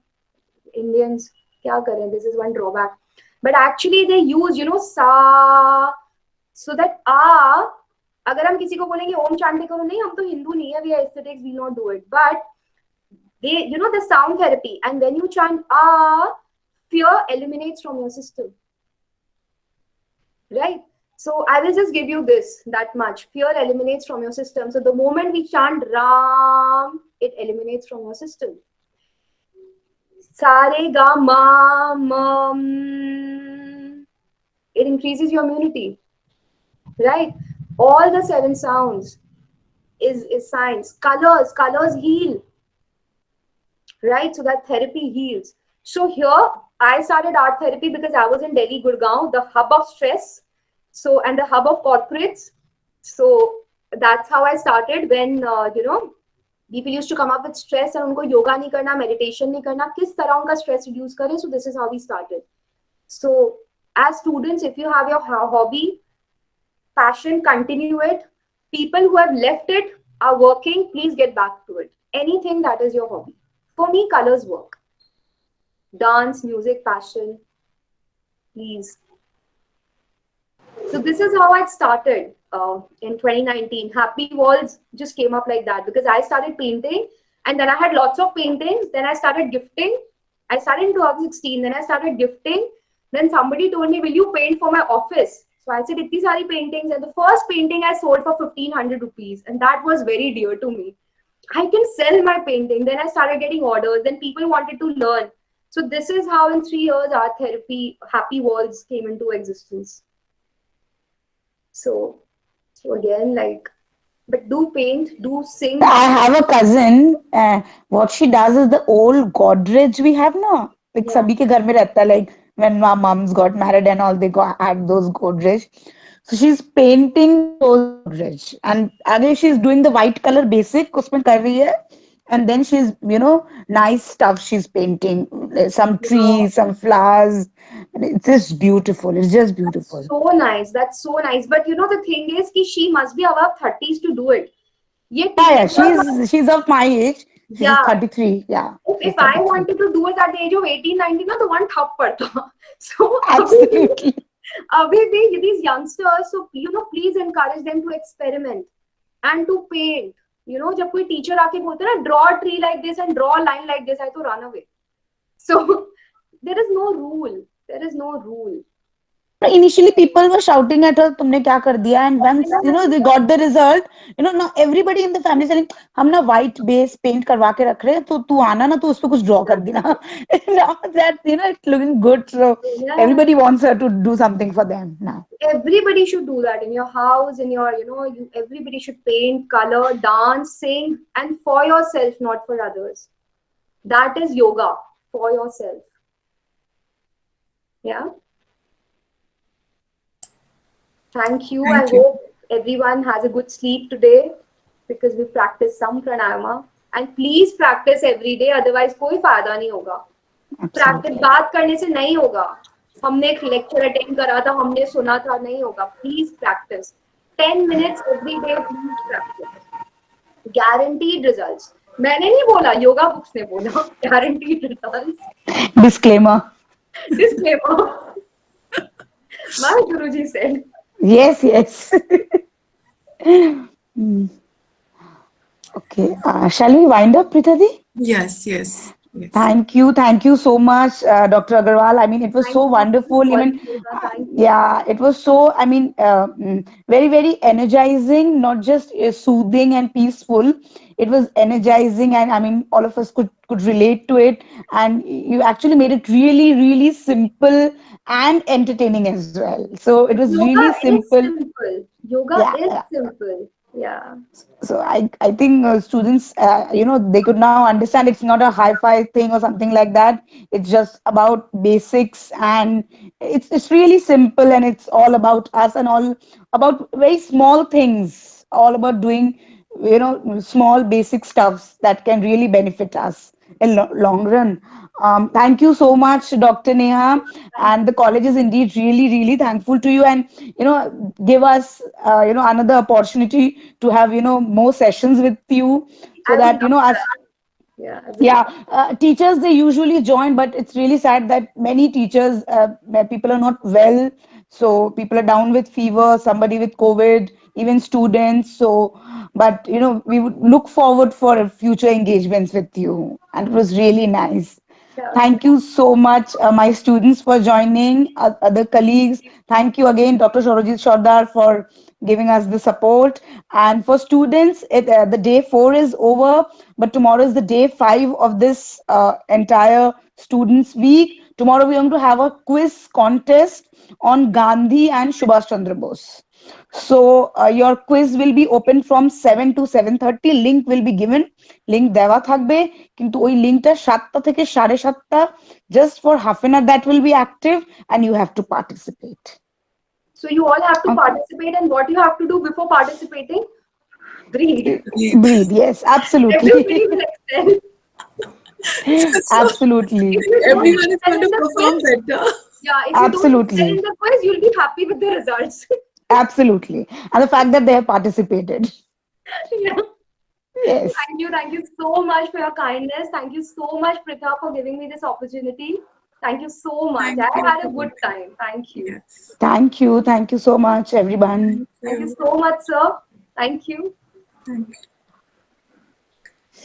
Indians, kya kare? This is one drawback. But actually they use, sa, so that agar hum kisi ko bolenge om chante karo, nahi, hum to Hindu nahi hai, we are aesthetics, we not do it. But they, the sound therapy, and when you chant fear eliminates from your system. Right? So I will just give you this, that much. Fear eliminates from your system. So the moment we chant Ram, it eliminates from your system. Sare ga ma it increases your immunity, right? All the 7 sounds is science. Colors heal, right? So that therapy heals. So here I started art therapy because I was in Delhi, Gurgaon, the hub of stress. So, and the hub of corporates. So that's how I started when, people used to come up with stress and unko yoga nahi karna, meditation nahi karna, kis tarah unka stress reduce kare. So this is how we started. So as students, if you have your hobby, passion, continue it. People who have left it are working, please get back to it. Anything that is your hobby. For me, colors work. Dance, music, passion, please. So this is how I started in 2019. Happy Walls just came up like that because I started painting and then I had lots of paintings. Then I started gifting. I started in 2016. Then I started gifting. Then somebody told me, will you paint for my office? So I said, itni sari paintings. And the first painting I sold for 1,500 rupees. And that was very dear to me. I can sell my painting. Then I started getting orders. Then people wanted to learn. So this is how in 3 years art therapy, Happy Walls came into existence. So again, like, but do paint, do sing. I have a cousin. What she does is the old Godrej we have now. Like sabhi ke ghar mein rehta, like when my moms got married and all, they had those Godrej. So she's painting those Godrej, and again she's doing the white color basic. Usme kar rahi hai. And then she's, nice stuff she's painting, some trees, some flowers. And it's just beautiful. It's just beautiful. So nice. That's so nice. But the thing is, she must be above 30s to do it. Yeah, she's of my age. She's 33. Yeah. If I wanted to do it at the age of 18, 19, the one thap padta. So absolutely. These youngsters, so please encourage them to experiment and to paint. जब कोई teacher आके बोलते हैं ना, draw a tree like this and draw a line like this, I to run away. So there is no rule. There is no rule. Initially, people were shouting at her, "Tumne kya kar diya?" And once they got the result, now everybody in the family is saying, "हम ना white base paint करवा के रख रहे हैं, तो तू आना ना, तो उस पे कुछ draw कर देना." Now that it's looking good, so everybody wants her to do something for them now. Everybody should do that in your house, in your everybody should paint, color, dance, sing, and for yourself, not for others. That is yoga, for yourself. Yeah. Thank you. I hope everyone has a good sleep today because we practiced some pranayama. And please practice every day, otherwise कोई फायदा नहीं होगा. Practice बात करने से नहीं होगा. हमने एक lecture attend करा था, हमने सुना था, नहीं होगा. Please practice. 10 minutes every day, please practice. Guaranteed results. मैंने नहीं बोला, yoga books ने बोला. Guaranteed results. Disclaimer. Disclaimer. My Guruji said. Yes. Okay. Shall we wind up, Prithadi? Yes. Thank you so much, Dr. Agarwal. I mean, it was so wonderful. It was so, very, very energizing, not just soothing and peaceful. It was energizing, and all of us could relate to it. And you actually made it really, really simple and entertaining as well. So it was really simple. Yoga is simple. Yeah. So I think students, they could now understand it's not a hi-fi thing or something like that. It's just about basics, and it's really simple, and it's all about us and all about very small things, all about doing, small basic stuffs that can really benefit us in long run. Thank you so much, Dr. Neha, and the college is indeed really, really thankful to you, and give us another opportunity to have more sessions with you, so that us teachers, they usually join, but it's really sad that many teachers, people are not well, so people are down with fever, somebody with COVID, even students. So but we would look forward for future engagements with you, and it was really nice. Thank you so much, my students, for joining, other colleagues. Thank you again, Dr. Shorojit Shodhar, for giving us the support. And for students, the day 4 is over, but tomorrow is the day 5 of this entire students week. Tomorrow we're going to have a quiz contest on Gandhi and Subhash Chandra Bose. So your quiz will be open from 7 to 7:30. Link will be given. Link দেওয়া থাকবে, কিন্তু ওই লিংকটা 7টা থেকে 7:30 just for half an hour that will be active and you have to participate. So you all have to participate, and what you have to do before participating? Breathe. Breathe, yes, absolutely. Everybody will excel. Absolutely. Everyone is going to perform better. Yeah, if you Absolutely. don't excel in the quiz, you'll be happy with the results. Absolutely. And the fact that they have participated. Yeah. Yes. Thank you so much for your kindness. Thank you so much, Pritha, for giving me this opportunity. Thank you so much. Thank I you. had a good time. Thank you. Yes. Thank you so much, everyone. Thank you so much, sir. Thank you. Thank you.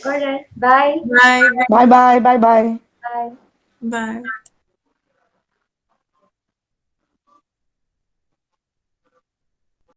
All right. Bye. Bye. Bye bye. Bye bye. Bye. Bye.